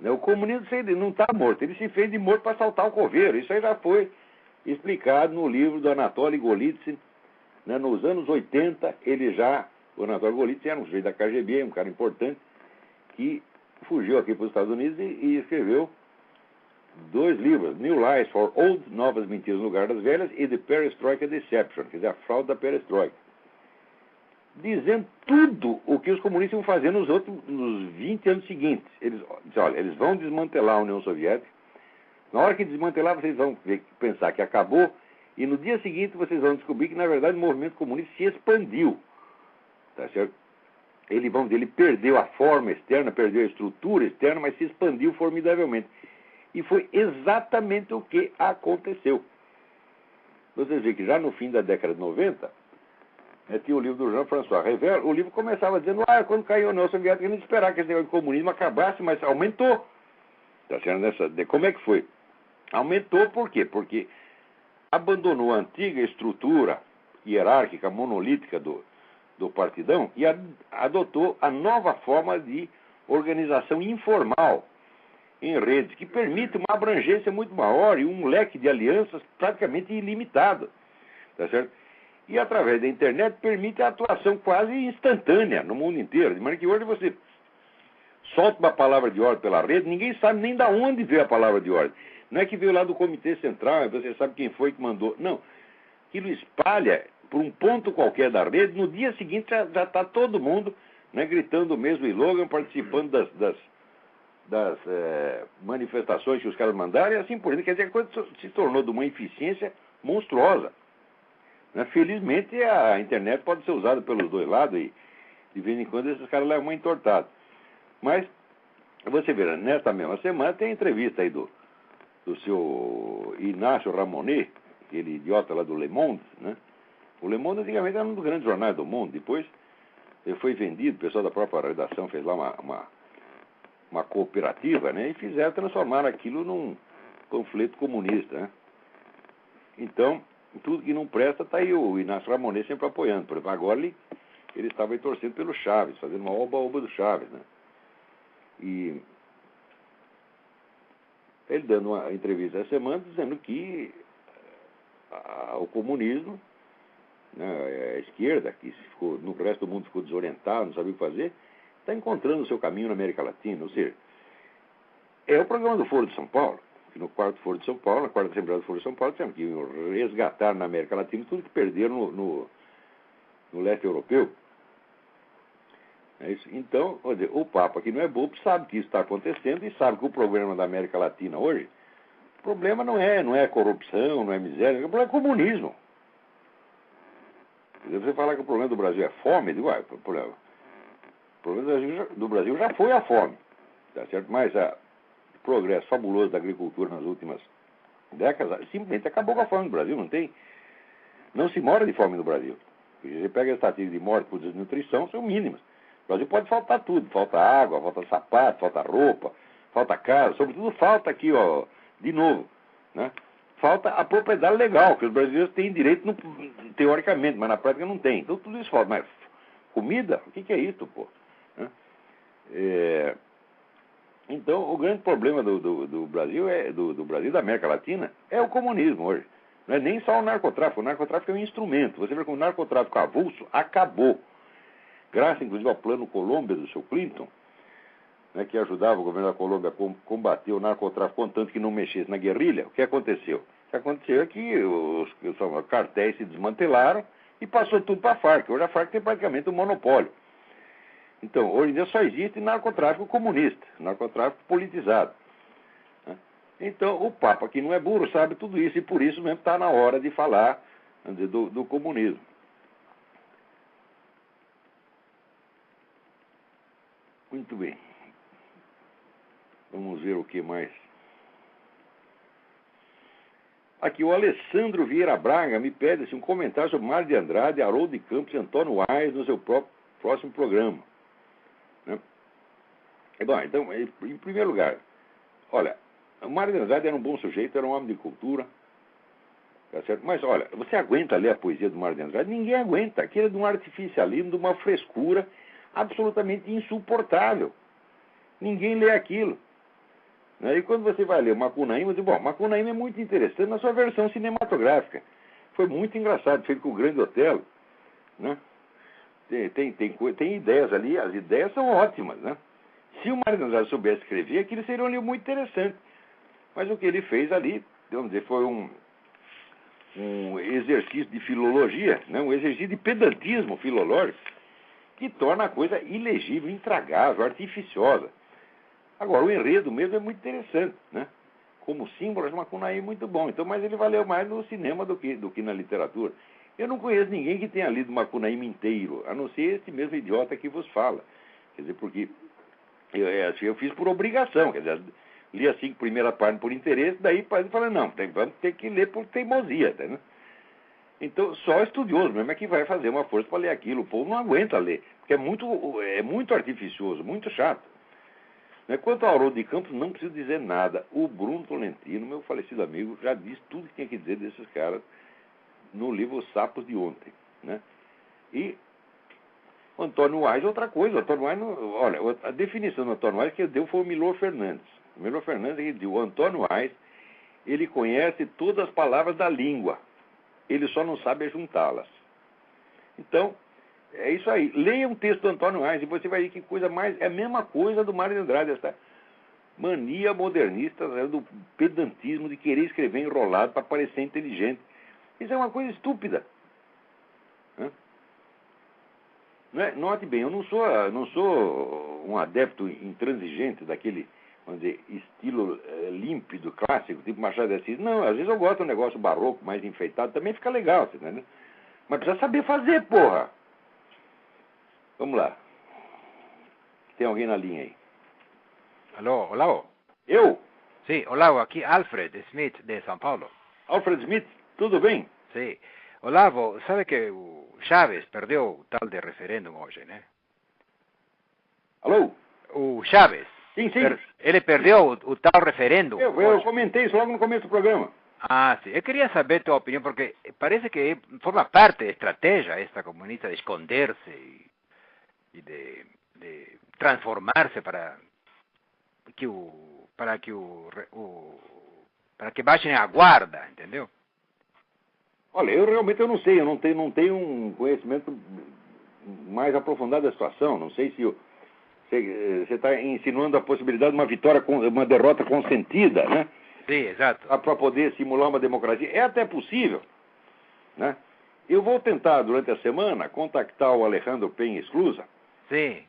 o comunismo não está morto, ele se fez de morto para saltar o coveiro. Isso aí já foi explicado no livro do Anatoly Golitsyn, né, nos anos 80. O Anatoly Golitsyn era um sujeito da KGB, um cara importante, que fugiu aqui para os Estados Unidos e escreveu 2 livros, New Lies for Old, Novas Mentiras no Lugar das Velhas, e The Perestroika Deception, quer dizer, a fraude da perestroika, dizendo tudo o que os comunistas iam fazer nos 20 anos seguintes. Eles vão desmantelar a União Soviética. Na hora que desmantelar, vocês vão pensar que acabou, e no dia seguinte vocês vão descobrir que, na verdade, o movimento comunista se expandiu. Tá certo? Ele perdeu a forma externa, perdeu a estrutura externa, mas se expandiu formidavelmente. E foi exatamente o que aconteceu. Vocês veem que já no fim da década de 90, tinha o livro do Jean-François Revel. O livro começava dizendo, quando caiu a União Soviética, a gente esperava que esse negócio de comunismo acabasse, mas aumentou. Tá certo? Como é que foi? Aumentou por quê? Porque abandonou a antiga estrutura hierárquica, monolítica do partidão e adotou a nova forma de organização informal em redes, que permite uma abrangência muito maior e um leque de alianças praticamente ilimitado. Tá certo? E através da internet permite a atuação quase instantânea no mundo inteiro. De maneira que hoje você solta uma palavra de ordem pela rede, ninguém sabe nem de onde veio a palavra de ordem. Não é que veio lá do Comitê Central, você sabe quem foi que mandou. Não. Aquilo espalha por um ponto qualquer da rede, no dia seguinte já está todo mundo, né, gritando o mesmo slogan, participando das manifestações que os caras mandaram, e assim por diante. Quer dizer, a coisa se tornou de uma eficiência monstruosa. Felizmente, a internet pode ser usada pelos dois lados e, de vez em quando, esses caras levam uma entortada. Mas, você vê, nesta mesma semana, tem entrevista aí do seu Inácio Ramonet, aquele idiota lá do Le Monde, né? O Le Monde, antigamente, era um dos grandes jornais do mundo. Depois, ele foi vendido, o pessoal da própria redação fez lá uma cooperativa, né? E transformaram aquilo num panfleto comunista, né? Então, tudo que não presta, está aí o Inácio Ramonet sempre apoiando. Por exemplo, agora ele estava aí torcendo pelo Chaves, fazendo uma oba-oba do Chaves, né? E ele dando uma entrevista essa semana dizendo que o comunismo, né, a esquerda, que no resto do mundo ficou desorientado, não sabia o que fazer, está encontrando o seu caminho na América Latina. Ou seja, é o programa do Foro de São Paulo, que no quarto Foro de São Paulo, na quarta Assembleia do Foro de São Paulo, temos que resgatar na América Latina tudo que perderam no leste europeu. É isso. Então, o Papa, que não é bobo, sabe que isso está acontecendo e sabe que o problema da América Latina hoje, o problema não é corrupção, não é miséria, o problema é comunismo. Você falar que o problema do Brasil é fome, digo, o problema do Brasil já foi a fome, tá certo? Mas o progresso fabuloso da agricultura nas últimas décadas simplesmente acabou com a fome no Brasil. Não se morre de fome no Brasil. Você pega as estatísticas de morte por desnutrição, são mínimas. No Brasil pode faltar tudo, falta água, falta sapato, falta roupa, falta casa, sobretudo falta aqui, ó, de novo, né? Falta a propriedade legal, que os brasileiros têm direito, teoricamente, mas na prática não tem. Então tudo isso falta. Mas comida? O que é isso, pô? Né? Então o grande problema do Brasil, do Brasil e da América Latina, é o comunismo hoje. Não é nem só o narcotráfico. O narcotráfico é um instrumento. Você vê que o narcotráfico avulso acabou. Graças, inclusive, ao plano Colômbia do seu Clinton, né, que ajudava o governo da Colômbia a combater o narcotráfico, contanto que não mexesse na guerrilha. O que aconteceu? O que aconteceu é que os cartéis se desmantelaram e passou tudo para a Farc. Hoje a Farc tem praticamente um monopólio. Então, hoje em dia só existe narcotráfico comunista, narcotráfico politizado. Né? Então, o Papa, que não é burro, sabe tudo isso, e por isso mesmo está na hora de falar do comunismo. Muito bem. Vamos ver o que mais. Aqui, o Alessandro Vieira Braga me pede um comentário sobre Mário de Andrade, Haroldo de Campos e Antônio Aires no seu próximo programa. Né? Bom, então, em primeiro lugar, olha, o Mário de Andrade era um bom sujeito, era um homem de cultura, tá certo? Mas, olha, você aguenta ler a poesia do Mário de Andrade? Ninguém aguenta. Aquilo é de um artificialismo, de uma frescura absolutamente insuportável. Ninguém lê aquilo. E quando você vai ler o Macunaíma, você diz, bom, Macunaíma é muito interessante na sua versão cinematográfica. Foi muito engraçado, feito com o Grande Otelo. Né? Tem ideias ali, as ideias são ótimas. Né? Se o Mário de Andrade soubesse escrever, aquilo seria um livro muito interessante. Mas o que ele fez ali, vamos dizer, foi um exercício de filologia, né? Um exercício de pedantismo filológico, que torna a coisa ilegível, intragável, artificiosa. Agora, o enredo mesmo é muito interessante, né? Como símbolo, o Macunaíma é muito bom. Então, mas ele valeu mais no cinema do que na literatura. Eu não conheço ninguém que tenha lido Macunaíma inteiro, a não ser esse mesmo idiota que vos fala. Quer dizer, porque eu fiz por obrigação, quer dizer, li a 5 primeiras páginas por interesse, daí eu falei, não, vamos ter que ler por teimosia, tá, né? Então, só estudioso mesmo é que vai fazer uma força para ler aquilo. O povo não aguenta ler, porque é muito artificioso, muito chato. Quanto ao Haroldo de Campos, não preciso dizer nada. O Bruno Tolentino, meu falecido amigo, já disse tudo que tinha que dizer desses caras no livro Os Sapos de Ontem. Né? E o Antônio Aires, outra coisa. O Antônio Aires, olha, a definição do Antônio Aires que deu foi o Milor Fernandes. O Milor Fernandes, ele disse, o Antônio Aires, ele conhece todas as palavras da língua. Ele só não sabe juntá-las. Então, é isso aí. Leia um texto do Antônio Aires e você vai ver que coisa mais... É a mesma coisa do Mário de Andrade, essa mania modernista, né, do pedantismo, de querer escrever enrolado para parecer inteligente. Isso é uma coisa estúpida. Note bem, eu não sou um adepto intransigente daquele, vamos dizer, estilo límpido, clássico, tipo Machado de Assis. Não, às vezes eu gosto de um negócio barroco, mais enfeitado, também fica legal, você entendeu? Mas precisa saber fazer, porra! Vamos lá. Tem alguém na linha aí? Alô, Olavo? Eu? Sim, Olavo, aqui Alfred Smith, de São Paulo. Alfred Smith, tudo bem? Sim. Olavo, sabe que o Chaves perdeu o tal de referêndum hoje, né? Alô? O Chaves. Sim, sim. Ele perdeu o tal referêndum. Eu comentei isso logo no começo do programa. Ah, sim. Eu queria saber tua opinião, porque parece que forma parte da estratégia esta comunista de esconder-se e de transformar-se para que baixem a guarda, entendeu? Olha, eu realmente não sei, eu não tenho um conhecimento mais aprofundado da situação, não sei se Você está insinuando a possibilidade de uma vitória, uma derrota consentida, né? Sim, exato. Para poder simular uma democracia. É até possível, né? Eu vou tentar, durante a semana, contactar o Alejandro Penha Esclusa, Sim.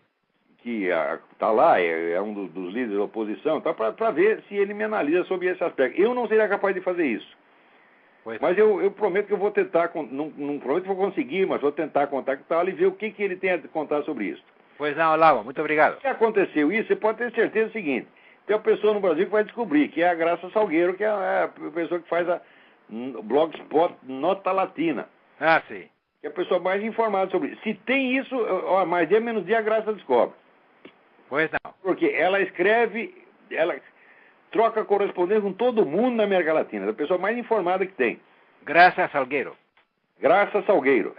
que está lá, é um dos líderes da oposição, tá, para ver se ele me analisa sobre esse aspecto. Eu não seria capaz de fazer isso. Pois. Mas eu prometo que eu vou tentar, não prometo que vou conseguir, mas vou tentar contactá-lo e ver o que ele tem a contar sobre isso. Pois não, Olavo, muito obrigado. Se aconteceu isso, você pode ter certeza do seguinte: tem uma pessoa no Brasil que vai descobrir, que é a Graça Salgueiro, que é a pessoa que faz a Blogspot Nota Latina. Ah, sim. Que é a pessoa mais informada sobre isso. Se tem isso, mais dia menos dia a Graça descobre. Pois não. Porque ela escreve, ela troca correspondência com todo mundo na América Latina. É a pessoa mais informada que tem. Graça Salgueiro. Graça Salgueiro.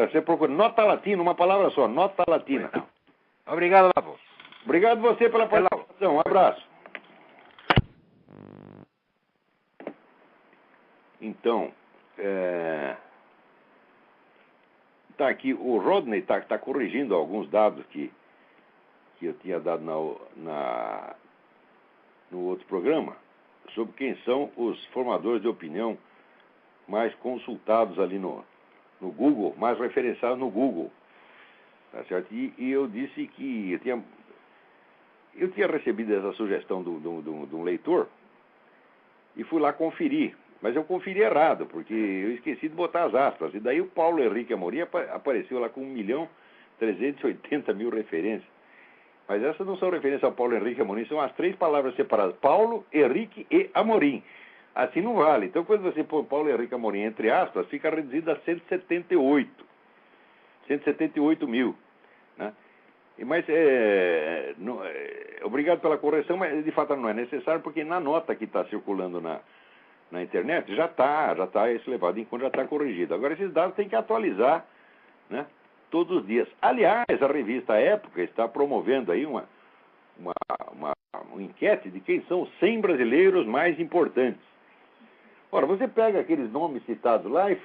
Você procura Nota Latina, uma palavra só, Nota Latina. Pois não. Obrigado, Olavo. Obrigado você pela participação. Um abraço. Então, tá aqui, o Rodney está corrigindo alguns dados que eu tinha dado no outro programa, sobre quem são os formadores de opinião mais consultados ali no Google, mais referenciados no Google. Tá certo? E eu disse que eu tinha recebido essa sugestão de um leitor e fui lá conferir. Mas eu conferi errado, porque eu esqueci de botar as aspas. E daí o Paulo Henrique Amorim apareceu lá com 1.380.000 referências. Mas essas não são referências ao Paulo Henrique Amorim, são as 3 palavras separadas: Paulo, Henrique e Amorim. Assim não vale. Então, quando você põe Paulo Henrique Amorim entre aspas, fica reduzido a 178 mil. Né? Mas, obrigado pela correção, mas de fato não é necessário, porque na nota que está circulando na internet já está isso levado em conta, já está corrigido. Agora, esses dados tem que atualizar, né, todos os dias. Aliás, a revista Época está promovendo aí uma enquete de quem são os 100 brasileiros mais importantes. Ora, você pega aqueles nomes citados lá e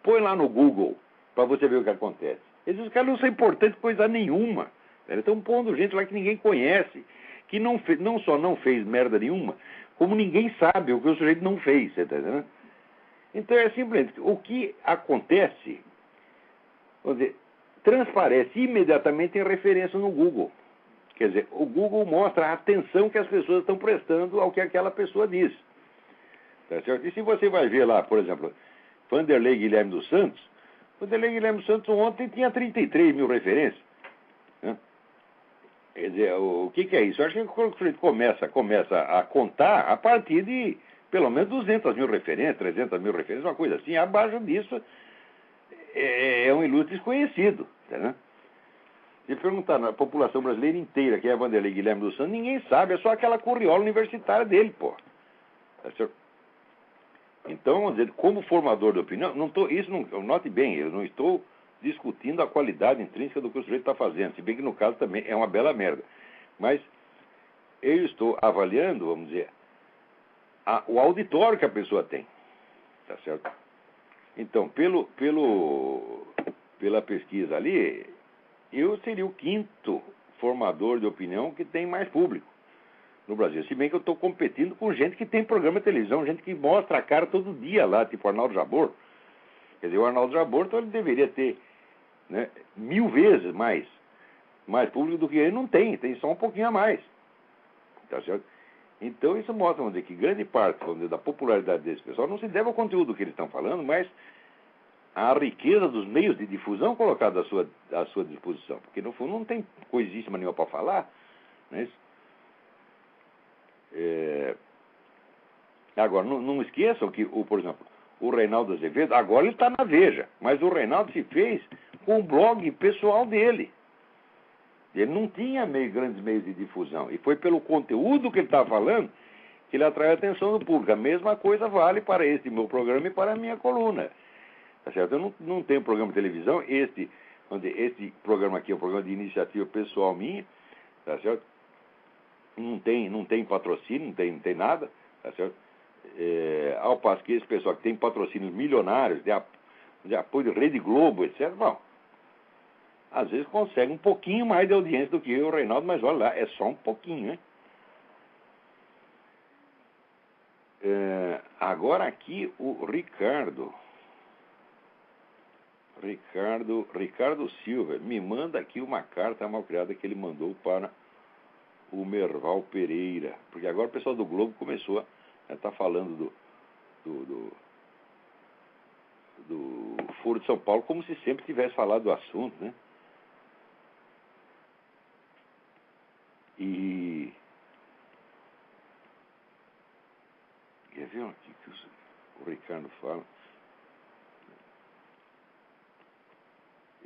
põe lá no Google para você ver o que acontece. Esses caras não são importantes coisa nenhuma. Eles estão pondo gente lá que ninguém conhece, que não só não fez merda nenhuma, como ninguém sabe o que o sujeito não fez, você está entendendo? Então é simplesmente, o que acontece, vamos dizer, transparece imediatamente em referência no Google. Quer dizer, o Google mostra a atenção que as pessoas estão prestando ao que aquela pessoa diz. Tá certo? E se você vai ver lá, por exemplo, Vanderlei Guilherme dos Santos, Vanderlei Guilherme dos Santos ontem tinha 33 mil referências. Né? Quer dizer, o que é isso? Eu acho que quando o sujeito começa a contar a partir de pelo menos 200 mil referências, 300 mil referências, uma coisa assim. Abaixo disso é um ilustre desconhecido. Tá, né? Se perguntar na população brasileira inteira quem é Vanderlei Guilherme dos Santos, ninguém sabe, é só aquela curriola universitária dele, pô. Tá certo? Então, vamos dizer, como formador de opinião, note bem, eu não estou discutindo a qualidade intrínseca do que o sujeito está fazendo, se bem que no caso também é uma bela merda. Mas eu estou avaliando, vamos dizer, o auditório que a pessoa tem. Tá certo? Então, pela pesquisa ali, eu seria o 5º formador de opinião que tem mais público no Brasil. Se bem que eu estou competindo com gente que tem programa de televisão, gente que mostra a cara todo dia lá, tipo o Arnaldo Jabor. Quer dizer, o Arnaldo Jabor, então, ele deveria ter, né, 1000 vezes mais público do que ele não tem só um pouquinho a mais. Tá certo? Então isso mostra, vamos dizer, que grande parte, vamos dizer, da popularidade desse pessoal não se deve ao conteúdo que eles estão falando, mas à riqueza dos meios de difusão colocados à sua disposição. Porque no fundo não tem coisíssima nenhuma para falar, não é isso? Agora, não esqueçam que, por exemplo, o Reinaldo Azevedo, agora ele está na Veja, mas o Reinaldo se fez com o blog pessoal dele. Ele não tinha grandes meios de difusão, e foi pelo conteúdo que ele estava falando que ele atraiu a atenção do público. A mesma coisa vale para este meu programa e para a minha coluna. Tá certo? Eu não tenho programa de televisão, este programa aqui é um programa de iniciativa pessoal minha, tá certo? Não tem patrocínio, não tem nada, tá certo? Ao passo que esse pessoal que tem patrocínios milionários, de apoio de Rede Globo, etc., bom, às vezes consegue um pouquinho mais de audiência do que eu e o Reinaldo, mas olha lá, é só um pouquinho, né? Agora aqui o Ricardo Silva me manda aqui uma carta mal criada que ele mandou para o Merval Pereira, porque agora o pessoal do Globo começou a estar falando do Foro de São Paulo como se sempre tivesse falado do assunto, né? E quer ver o que o Ricardo fala?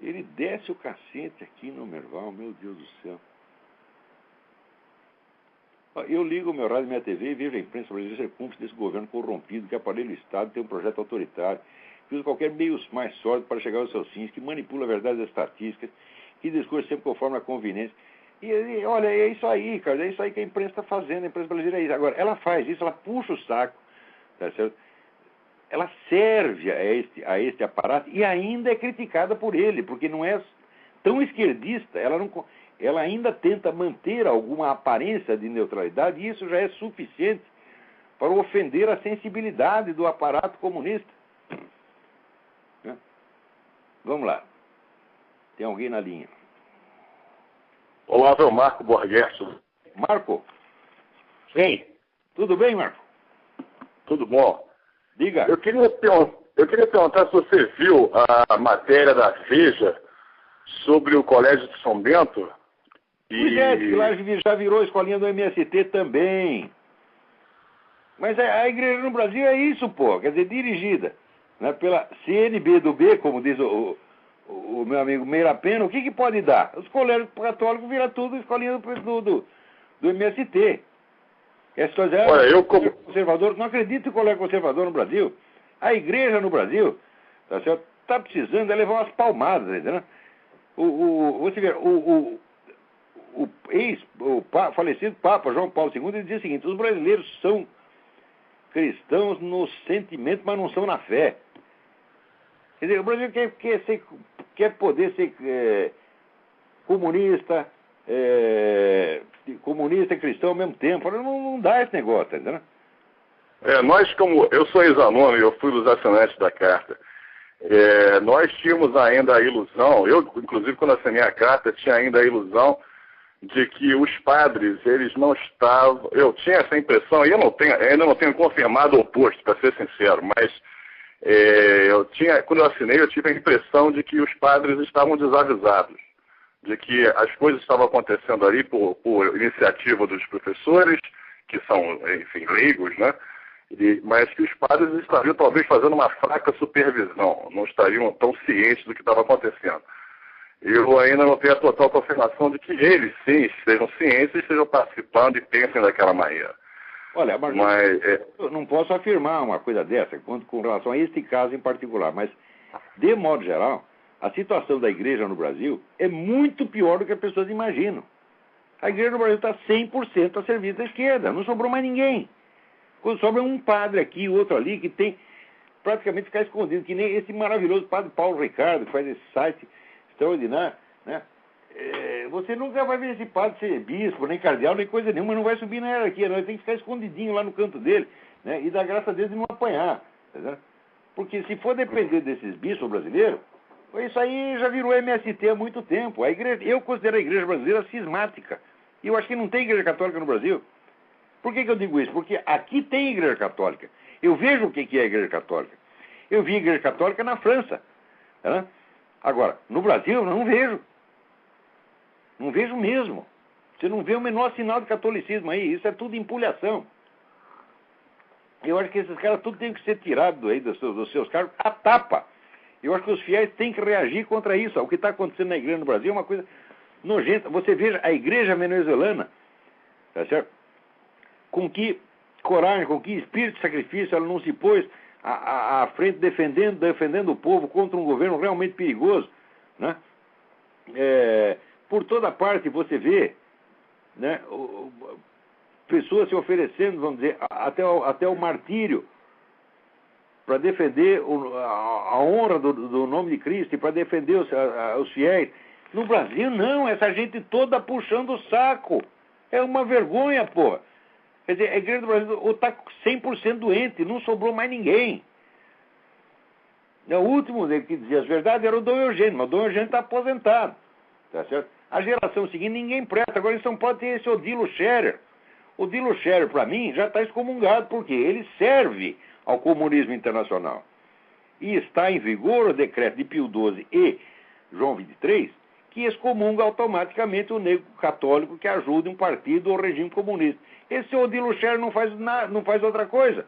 Ele desce o cacete aqui no Merval, meu Deus do céu. Eu ligo o meu rádio e minha TV e vejo a imprensa brasileira ser cúmplice desse governo corrompido que aparelha o Estado e tem um projeto autoritário, que usa qualquer meio mais sólido para chegar aos seus fins, que manipula a verdade das estatísticas, que discursa sempre conforme a conveniência. E olha, é isso aí, cara, é isso aí que a imprensa está fazendo, a imprensa brasileira é isso. Agora, ela faz isso, ela puxa o saco, tá certo? Ela serve a este aparato e ainda é criticada por ele, porque não é tão esquerdista, ela ainda tenta manter alguma aparência de neutralidade, e isso já é suficiente para ofender a sensibilidade do aparato comunista. Vamos lá. Tem alguém na linha? Olá, é o Marco Borghetti. Marco? Sim. Tudo bem, Marco? Tudo bom. Diga. Eu queria perguntar se você viu a matéria da Veja sobre o Colégio de São Bento. Pois é, que lá já virou escolinha do MST também. Mas a igreja no Brasil é isso, pô. Quer dizer, dirigida, né, pela CNB do B, como diz o meu amigo Meira Pena. O que pode dar? Os colégios católicos viram tudo escolinha do MST. Essa coisa Olha, eu como conservador, não acredito em colégio conservador no Brasil. A igreja no Brasil está precisando levar umas palmadas, entendeu? Você vê, o falecido Papa João Paulo II, ele dizia o seguinte: os brasileiros são cristãos no sentimento, mas não são na fé. Quer dizer, o Brasil quer poder ser comunista e cristão ao mesmo tempo. Não dá esse negócio, entendeu? Nós, como eu sou ex-aluno e eu fui dos assinantes da carta, nós tínhamos ainda a ilusão, eu, inclusive, quando assinei a carta, tinha ainda a ilusão de que os padres, eles não estavam... Eu tinha essa impressão, e ainda não tenho confirmado o oposto, para ser sincero, mas quando eu assinei, eu tive a impressão de que os padres estavam desavisados, de que as coisas estavam acontecendo ali por iniciativa dos professores, que são, enfim, leigos, né? Mas que os padres estariam talvez fazendo uma fraca supervisão, não estariam tão cientes do que estava acontecendo. Eu ainda não tenho a total confirmação de que eles, sim, estejam cientes e estejam participando e pensem daquela maneira. Olha, mas eu não posso afirmar uma coisa dessa com relação a este caso em particular, mas, de modo geral, a situação da igreja no Brasil é muito pior do que as pessoas imaginam. A igreja no Brasil está 100% a serviço da esquerda, não sobrou mais ninguém. Quando sobra um padre aqui, outro ali, que tem praticamente ficar escondido, que nem esse maravilhoso padre Paulo Ricardo, que faz esse site extraordinário, né? Você nunca vai ver esse padre ser bispo, nem cardeal, nem coisa nenhuma, não vai subir na hierarquia, não. Ele tem que ficar escondidinho lá no canto dele, né? E dar graça a Deus de não apanhar, tá? Porque se for depender desses bispos brasileiros, isso aí já virou MST há muito tempo. Eu considero a igreja brasileira cismática. E eu acho que não tem igreja católica no Brasil. Por que eu digo isso? Porque aqui tem igreja católica. Eu vejo o que é a igreja católica. Eu vi a igreja católica na França. Tá? Agora, no Brasil, eu não vejo. Não vejo mesmo. Você não vê o menor sinal de catolicismo aí. Isso é tudo empulhação. Eu acho que esses caras tudo tem que ser tirado aí dos seus cargos a tapa. Eu acho que os fiéis têm que reagir contra isso. O que está acontecendo na igreja no Brasil é uma coisa nojenta. Você veja a igreja venezuelana, tá certo? Com que coragem, com que espírito de sacrifício ela não se pôs à frente defendendo o povo contra um governo realmente perigoso, né? Por toda parte você vê, né, pessoas se oferecendo, vamos dizer, até o martírio para defender a honra do nome de Cristo e para defender os fiéis. No Brasil, não. Essa gente toda puxando o saco. É uma vergonha, pô. Quer dizer, a Igreja do Brasil está 100% doente. Não sobrou mais ninguém. O último que dizia as verdades era o Dom Eugênio. Mas o Dom Eugênio está aposentado. Tá certo? A geração seguinte, ninguém presta. Agora em São Paulo tem esse Odilo Scherer. O Odilo Scherer, para mim, já está excomungado. Porque ele serve ao comunismo internacional. E está em vigor o decreto de Pio XII e João XXIII, que excomunga automaticamente o negro católico que ajuda um partido ou regime comunista. Esse Odilo Scherer não faz outra coisa.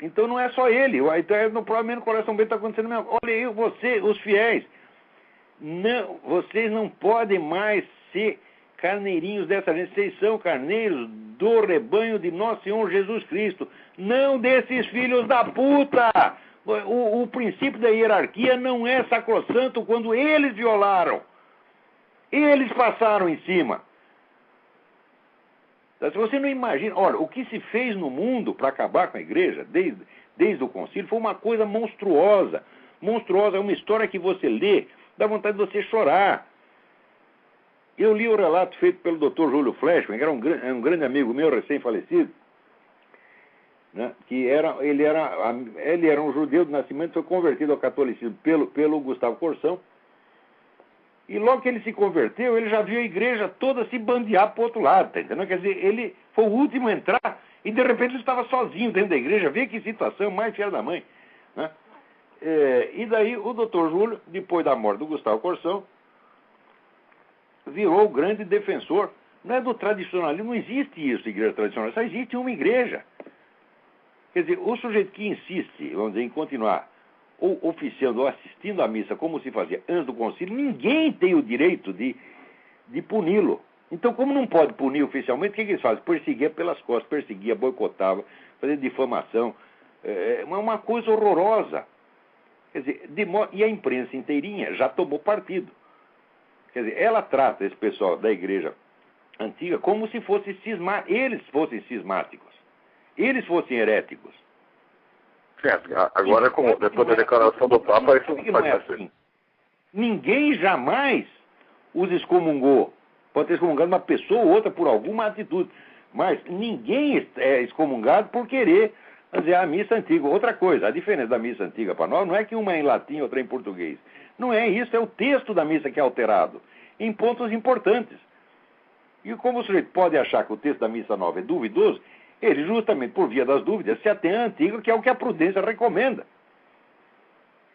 Então não é só ele. Então, provavelmente no Coração Bento está acontecendo mesmo. Olha aí, os fiéis. Não, vocês não podem mais ser carneirinhos dessa gente. Vocês são carneiros do rebanho de Nosso Senhor Jesus Cristo. Não desses filhos da puta. O princípio da hierarquia não é sacrossanto quando eles violaram. Eles passaram em cima. Se você não imagina... Olha, o que se fez no mundo para acabar com a igreja, desde o concílio, foi uma coisa monstruosa. Monstruosa, é uma história que você lê, dá vontade de você chorar. Eu li o relato feito pelo Dr. Júlio Fleshman, que era um grande amigo meu, recém-falecido, né, que ele era um judeu de nascimento, foi convertido ao catolicismo pelo Gustavo Corsão. E logo que ele se converteu, ele já viu a igreja toda se bandear para o outro lado, tá entendendo? Quer dizer, ele foi o último a entrar e de repente ele estava sozinho dentro da igreja. Vê que situação mais filha da mãe, né? E daí o doutor Júlio, depois da morte do Gustavo Corsão, virou o grande defensor. Não é do tradicionalismo, não existe isso, igreja tradicional, só existe uma igreja. Quer dizer, o sujeito que insiste, vamos dizer, em continuar ou oficiando ou assistindo à missa como se fazia antes do concílio, ninguém tem o direito de puni-lo. Então, como não pode punir oficialmente, o que eles fazem? Perseguia pelas costas, perseguia, boicotava, fazia difamação. É uma coisa horrorosa. Quer dizer, e a imprensa inteirinha já tomou partido. Quer dizer, ela trata esse pessoal da igreja antiga como se fosse eles fossem cismáticos. Eles fossem heréticos. Certo. Agora, depois da declaração do Papa, isso não pode ser. Assim. Ninguém jamais os excomungou. Pode ter excomungado uma pessoa ou outra por alguma atitude. Mas ninguém é excomungado por querer fazer a missa antiga. Outra coisa, a diferença da missa antiga para nós não é que uma é em latim e outra é em português. Não é isso, é o texto da missa que é alterado, em pontos importantes. E como o sujeito pode achar que o texto da missa nova é duvidoso, ele, justamente por via das dúvidas, se atém à antiga, que é o que a prudência recomenda.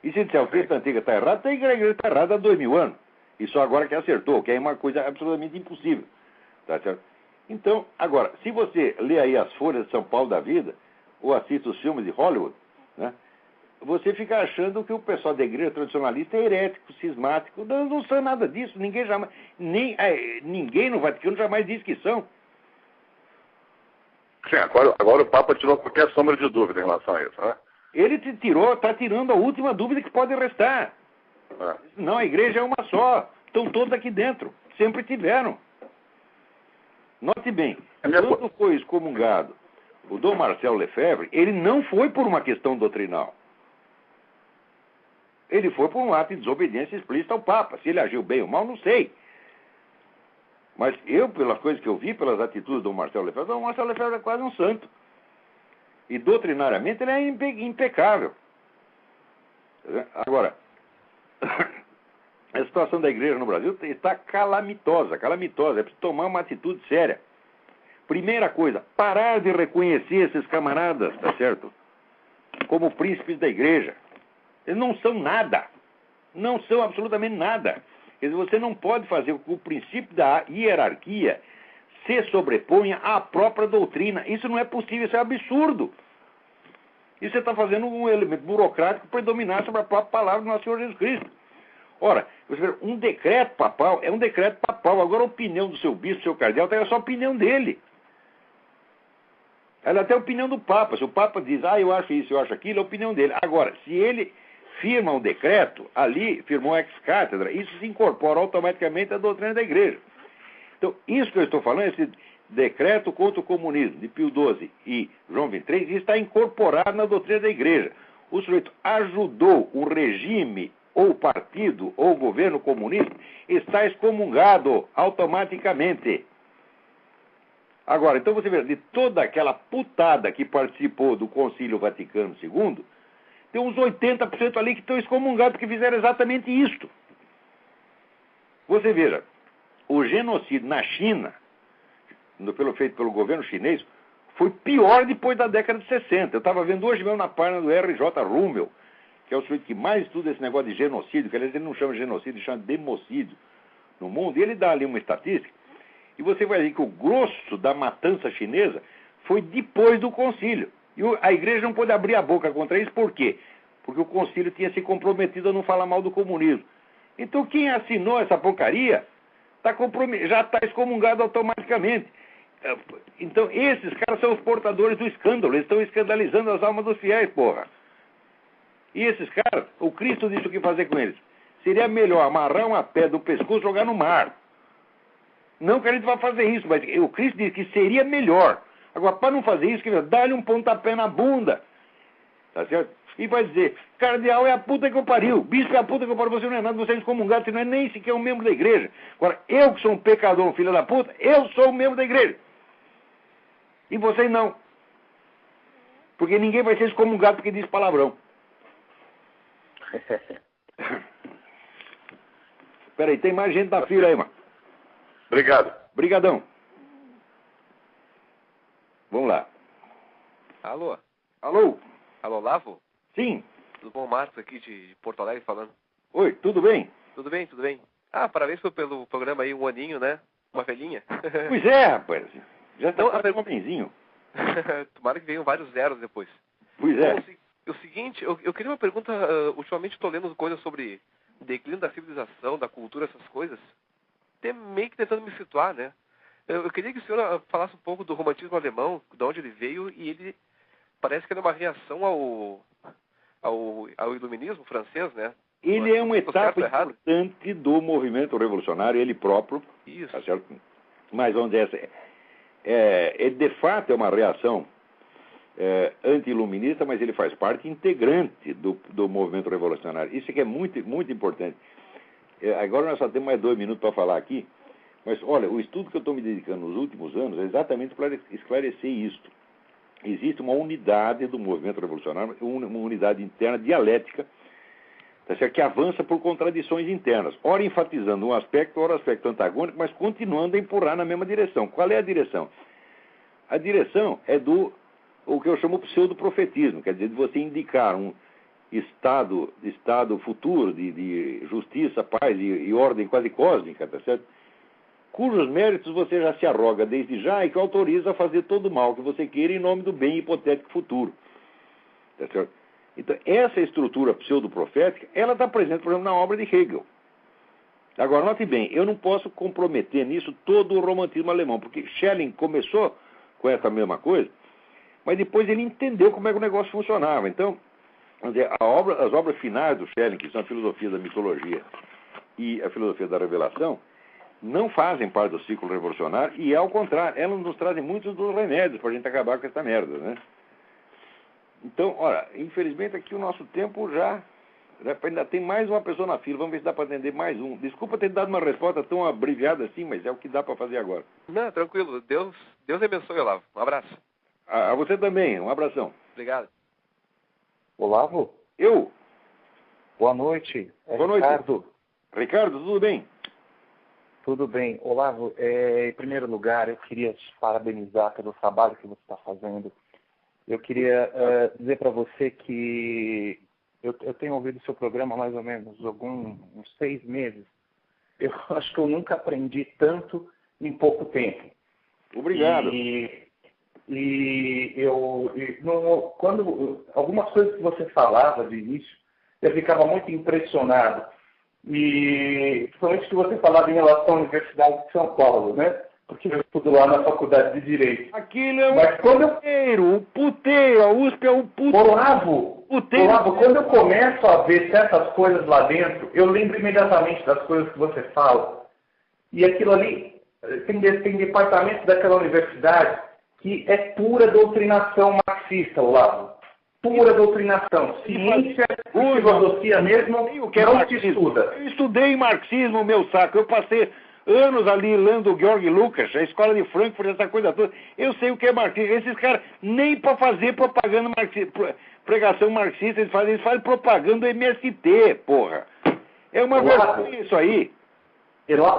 E se disser o texto da antiga está errado, a igreja está errada há 2000 anos. E só agora que acertou, que é uma coisa absolutamente impossível. Tá certo? Então, agora, se você lê aí as Folhas de São Paulo da vida, ou assiste os filmes de Hollywood, né, você fica achando que o pessoal da igreja tradicionalista é herético, cismático. Não são nada disso. Ninguém no Vaticano jamais disse que são. Sim, agora o Papa tirou qualquer sombra de dúvida em relação a isso, né? Ele está tirando a última dúvida que pode restar. Não, a igreja é uma só. Estão todos aqui dentro. Sempre tiveram. Note bem, quando foi excomungado o Dom Marcel Lefebvre, ele não foi por uma questão doutrinal. Ele foi por um ato de desobediência explícita ao Papa. Se ele agiu bem ou mal, não sei. Mas eu, pelas coisas que eu vi, pelas atitudes do Marcel Lefebvre, o Marcel Lefebvre é quase um santo. E doutrinariamente ele é impecável. Agora, a situação da igreja no Brasil está calamitosa. É preciso tomar uma atitude séria. Primeira coisa, parar de reconhecer esses camaradas, tá certo? Como príncipes da igreja. Eles não são nada. Não são absolutamente nada. Quer dizer, você não pode fazer com que o princípio da hierarquia se sobreponha à própria doutrina. Isso não é possível, isso é absurdo. Isso você está fazendo um elemento burocrático para dominar sobre a própria palavra do nosso Senhor Jesus Cristo. Ora, um decreto papal é um decreto papal. Agora a opinião do seu bispo, do seu cardeal, é só a opinião dele. Ela é até a opinião do Papa. Se o Papa diz, eu acho isso, eu acho aquilo, é a opinião dele. Agora, se ele firma um decreto, ali firmou ex-cátedra, isso se incorpora automaticamente à doutrina da igreja. Então, isso que eu estou falando, esse decreto contra o comunismo de Pio XII e João XXIII, está incorporado na doutrina da igreja. O sujeito ajudou o regime ou partido, ou governo comunista, está excomungado automaticamente. Agora, então você vê, de toda aquela putada que participou do Concílio Vaticano II, tem uns 80% ali que estão excomungados porque fizeram exatamente isto. Você veja, o genocídio na China, feito pelo governo chinês, foi pior depois da década de 60. Eu estava vendo hoje mesmo na página do R.J. Rummel, que é o sujeito que mais estuda esse negócio de genocídio, que aliás ele não chama genocídio, ele chama democídio no mundo, e ele dá ali uma estatística, e você vai ver que o grosso da matança chinesa foi depois do concílio. E a igreja não pôde abrir a boca contra isso, por quê? Porque o concílio tinha se comprometido a não falar mal do comunismo. Então quem assinou essa porcaria já está excomungado automaticamente. Então esses caras são os portadores do escândalo, eles estão escandalizando as almas dos fiéis, porra. E esses caras, o Cristo disse o que fazer com eles. Seria melhor amarrar uma pedra do pescoço e jogar no mar. Não que a gente vá fazer isso, mas o Cristo disse que seria melhor. Agora, para não fazer isso, dá-lhe um pontapé na bunda. Tá certo? E vai dizer, cardeal é a puta que eu pariu, bispo é a puta que eu pariu, você não é nada, você é excomungado, você não é nem sequer um membro da igreja. Agora, eu que sou um pecador, um filho da puta, eu sou um membro da igreja. E vocês não. Porque ninguém vai ser excomungado porque diz palavrão. Peraí, tem mais gente na fila aí, mano. Obrigado. Brigadão. Vamos lá. Alô? Alô? Alô, Olavo? Sim. Tudo bom, Marcos aqui de Porto Alegre falando. Oi, tudo bem? Tudo bem, tudo bem. Ah, parabéns pelo programa aí, um aninho, né? Uma velhinha. Pois é, rapaz. Já está Então, um homenzinho. Tomara que venham vários zeros depois. Pois é. Bom, o seguinte, eu queria uma pergunta, ultimamente estou lendo coisas sobre declínio da civilização, da cultura, essas coisas. Até meio que tentando me situar, né? Eu queria que o senhor falasse um pouco do romantismo alemão, de onde ele veio, e ele parece que era uma reação ao iluminismo francês, né? Ele é uma etapa errado? importante do movimento revolucionário, ele próprio. Isso. Tá certo? Mas vamos dizer, de fato é uma reação anti-iluminista, mas ele faz parte integrante do movimento revolucionário. Isso que é muito, muito importante. Agora nós só temos mais 2 minutos para falar aqui, mas olha, o estudo que eu estou me dedicando nos últimos anos é exatamente para esclarecer isso. Existe uma unidade do movimento revolucionário, uma unidade interna dialética, tá certo? Que avança por contradições internas, ora enfatizando um aspecto, ora aspecto antagônico, mas continuando a empurrar na mesma direção. Qual é a direção? A direção é o que eu chamo pseudo-profetismo, quer dizer, de você indicar um estado futuro de justiça, paz e ordem quase cósmica, tá certo? Cujos méritos você já se arroga desde já e que autoriza a fazer todo o mal que você queira em nome do bem hipotético futuro. Tá certo? Então, essa estrutura pseudo-profética, ela está presente, por exemplo, na obra de Hegel. Agora, note bem, eu não posso comprometer nisso todo o romantismo alemão, porque Schelling começou com essa mesma coisa, mas depois ele entendeu como é que o negócio funcionava. Então, vamos dizer, as obras finais do Schelling, que são a filosofia da mitologia e a filosofia da revelação, não fazem parte do ciclo revolucionário e, ao contrário, elas nos trazem muitos dos remédios para a gente acabar com essa merda, né? Então, olha, infelizmente aqui o nosso tempo ainda tem mais uma pessoa na fila, vamos ver se dá para atender mais um. Desculpa ter dado uma resposta tão abreviada assim, mas é o que dá para fazer agora. Não, tranquilo, Deus abençoe, Olavo. Um abraço. A você também, um abração. Obrigado. Olavo? Eu? Boa noite. Boa noite. Ricardo. Ricardo, tudo bem? Tudo bem. Olavo, em primeiro lugar, eu queria te parabenizar pelo trabalho que você está fazendo. Eu queria dizer para você que eu tenho ouvido o seu programa há mais ou menos uns 6 meses. Eu acho que eu nunca aprendi tanto em pouco tempo. Obrigado. Quando algumas coisas que você falava de início, eu ficava muito impressionado. E principalmente que você falava em relação à Universidade de São Paulo, né? Porque eu estudo lá na Faculdade de Direito. Aquilo é o puteiro, a USP é o puteiro. Olavo, quando eu começo a ver certas coisas lá dentro, eu lembro imediatamente das coisas que você fala. E aquilo ali, tem departamento daquela universidade que é pura doutrinação marxista, Olavo. Pura doutrinação. Ciência filosofia mesmo não se estuda. Eu estudei marxismo, meu saco. Eu passei anos ali lendo o Georg Lukács, a escola de Frankfurt, essa coisa toda. Eu sei o que é marxismo. Esses caras, nem para fazer propaganda marxista, pregação marxista, eles fazem propaganda do MST, porra. É uma vergonha isso aí.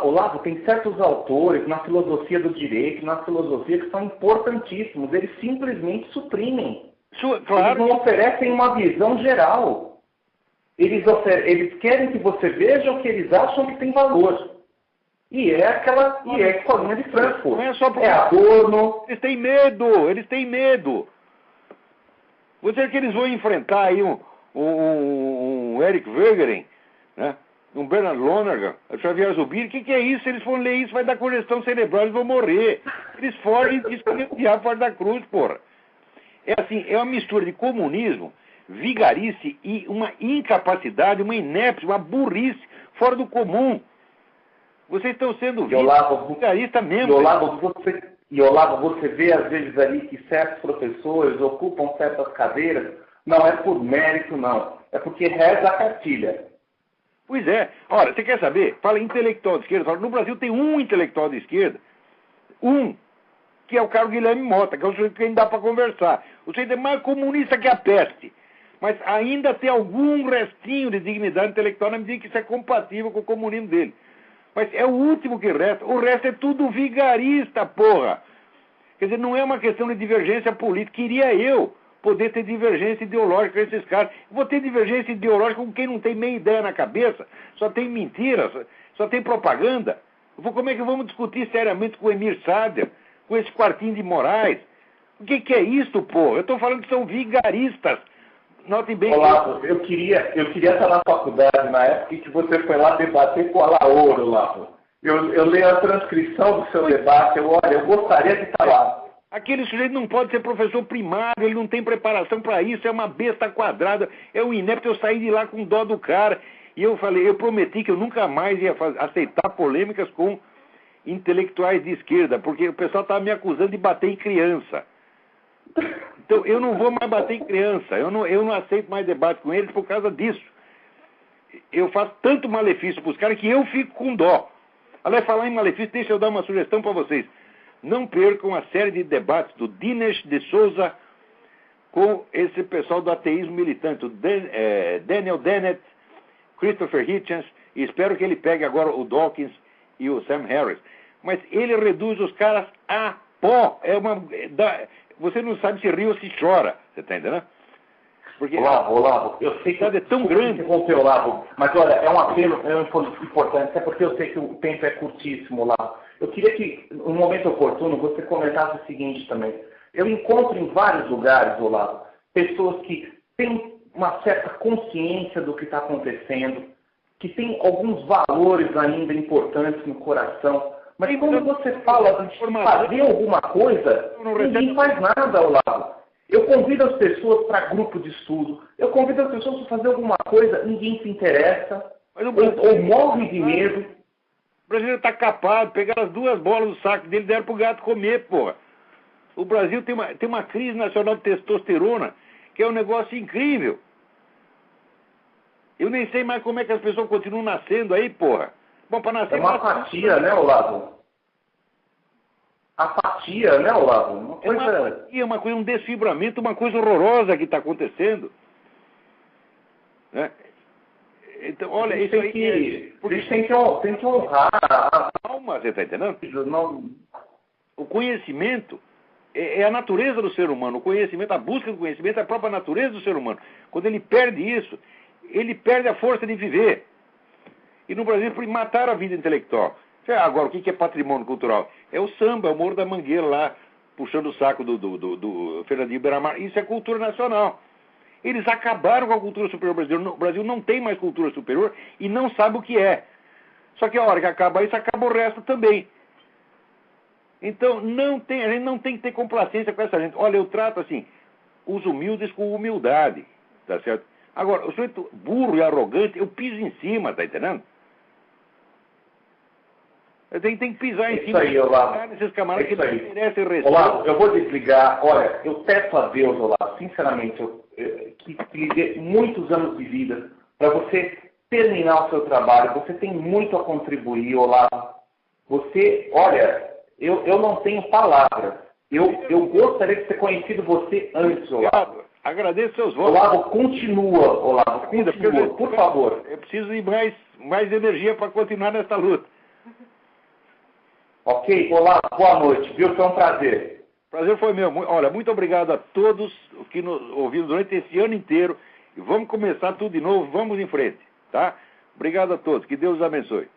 Olavo, tem certos autores na filosofia do direito, na filosofia, que são importantíssimos. Eles simplesmente suprimem. Claro. Eles não oferecem uma visão geral. Eles querem que você veja o que eles acham que tem valor. E é a escolinha de Frankfurt. Não é só porque... É Adorno. Eles têm medo. Você acha que eles vão enfrentar aí um Eric Wegener, né? Um Bernard Lonergan, a Xavier Zubiri? O que é isso? Se eles forem ler isso, vai dar congestão cerebral, eles vão morrer. Eles fogem e dizem que o diabo fora da cruz, porra. É assim, é uma mistura de comunismo, vigarice e uma incapacidade, uma inépcia, uma burrice fora do comum. Vocês estão sendo vigaristas mesmo. E Olavo, você vê às vezes ali que certos professores ocupam certas cadeiras, não é por mérito, não. É porque reza a cartilha. Pois é. Ora, você quer saber? Fala intelectual de esquerda. Fala, no Brasil tem um intelectual de esquerda, que é o cara Guilherme Mota, que é o sujeito que ainda dá para conversar. O sujeito é mais comunista que a peste. Mas ainda tem algum restinho de dignidade intelectual na medida que isso é compatível com o comunismo dele. Mas é o último que resta. O resto é tudo vigarista, porra. Quer dizer, não é uma questão de divergência política. Queria eu poder ter divergência ideológica com esses caras. Vou ter divergência ideológica com quem não tem meia ideia na cabeça. Só tem mentiras, só tem propaganda. Como é que vamos discutir seriamente com o Emir Sader, com esse quartinho de Moraes? O que é isso, porra? Eu estou falando que são vigaristas. Notem bem. Olavo, eu queria estar na faculdade na época em que você foi lá debater com a Laura, Olavo. Eu leio a transcrição do seu debate, eu gostaria de estar lá. Aquele sujeito não pode ser professor primário, ele não tem preparação para isso, é uma besta quadrada, é um inepto. Eu saí de lá com dó do cara, e eu prometi que eu nunca mais ia aceitar polêmicas com intelectuais de esquerda, porque o pessoal estava me acusando de bater em criança. Então, eu não vou mais bater em criança, eu não aceito mais debate com eles por causa disso. Eu faço tanto malefício para os caras que eu fico com dó. Aliás, falar em malefício, deixa eu dar uma sugestão para vocês. Não percam a série de debates do Dinesh de Souza com esse pessoal do ateísmo militante, o Daniel Dennett, Christopher Hitchens, e espero que ele pegue agora o Dawkins e o Sam Harris. Mas ele reduz os caras a pó. Você não sabe se ri ou se chora, você está entendendo? Porque Olavo, eu sei que é tão grande. Olavo, mas olha, é um apelo importante, até porque eu sei que o tempo é curtíssimo, Olavo. Eu queria que, no momento oportuno, você comentasse o seguinte também. Eu encontro em vários lugares, Olavo, pessoas que têm uma certa consciência do que está acontecendo, que têm alguns valores ainda importantes no coração, mas quando você fala de fazer alguma coisa, ninguém faz nada, Olavo. Eu convido as pessoas para grupo de estudo, eu convido as pessoas para fazer alguma coisa, ninguém se interessa, ou morre de medo. O brasileiro está capado, pegaram as duas bolas do saco dele e deram pro gato comer, porra. O Brasil tem uma crise nacional de testosterona, que é um negócio incrível. Eu nem sei mais como é que as pessoas continuam nascendo aí, porra. Bom, para nascer... É uma apatia, né, Olavo? Apatia, né, Olavo? Uma coisa, um desfibramento, uma coisa horrorosa que está acontecendo. Né? Então, olha, isso aí... A gente tem que honrar a alma, você está entendendo? Não... O conhecimento é a natureza do ser humano. O conhecimento, a busca do conhecimento é a própria natureza do ser humano. Quando ele perde isso, ele perde a força de viver. E no Brasil, mataram a vida intelectual. Agora, o que é patrimônio cultural? É o samba, é o Morro da Mangueira lá, puxando o saco do Fernandinho Beiramar. Isso é cultura nacional. Eles acabaram com a cultura superior brasileira. O Brasil não tem mais cultura superior e não sabe o que é. Só que a hora que acaba isso, acaba o resto também. Então, a gente não tem que ter complacência com essa gente. Olha, eu trato assim, os humildes com humildade, tá certo? Agora, o sujeito burro e arrogante, eu piso em cima, tá entendendo? Tem que pisar em cima desses camaradas que não merecem respeito. Olavo, eu vou desligar. Olha, eu peço a Deus, Olavo, sinceramente, que que lhe dê muitos anos de vida, para você terminar o seu trabalho. Você tem muito a contribuir, Olavo. Você, olha, eu não tenho palavras. Eu gostaria de ter conhecido você antes, Olavo. Agradeço seus votos. Olavo, continua, Olavo, continua, por favor. Eu preciso de mais energia para continuar nessa luta. Ok, Olavo, boa noite, viu? Foi um prazer. Prazer foi meu. Olha, muito obrigado a todos que nos ouviram durante esse ano inteiro. E vamos começar tudo de novo, vamos em frente, tá? Obrigado a todos, que Deus os abençoe.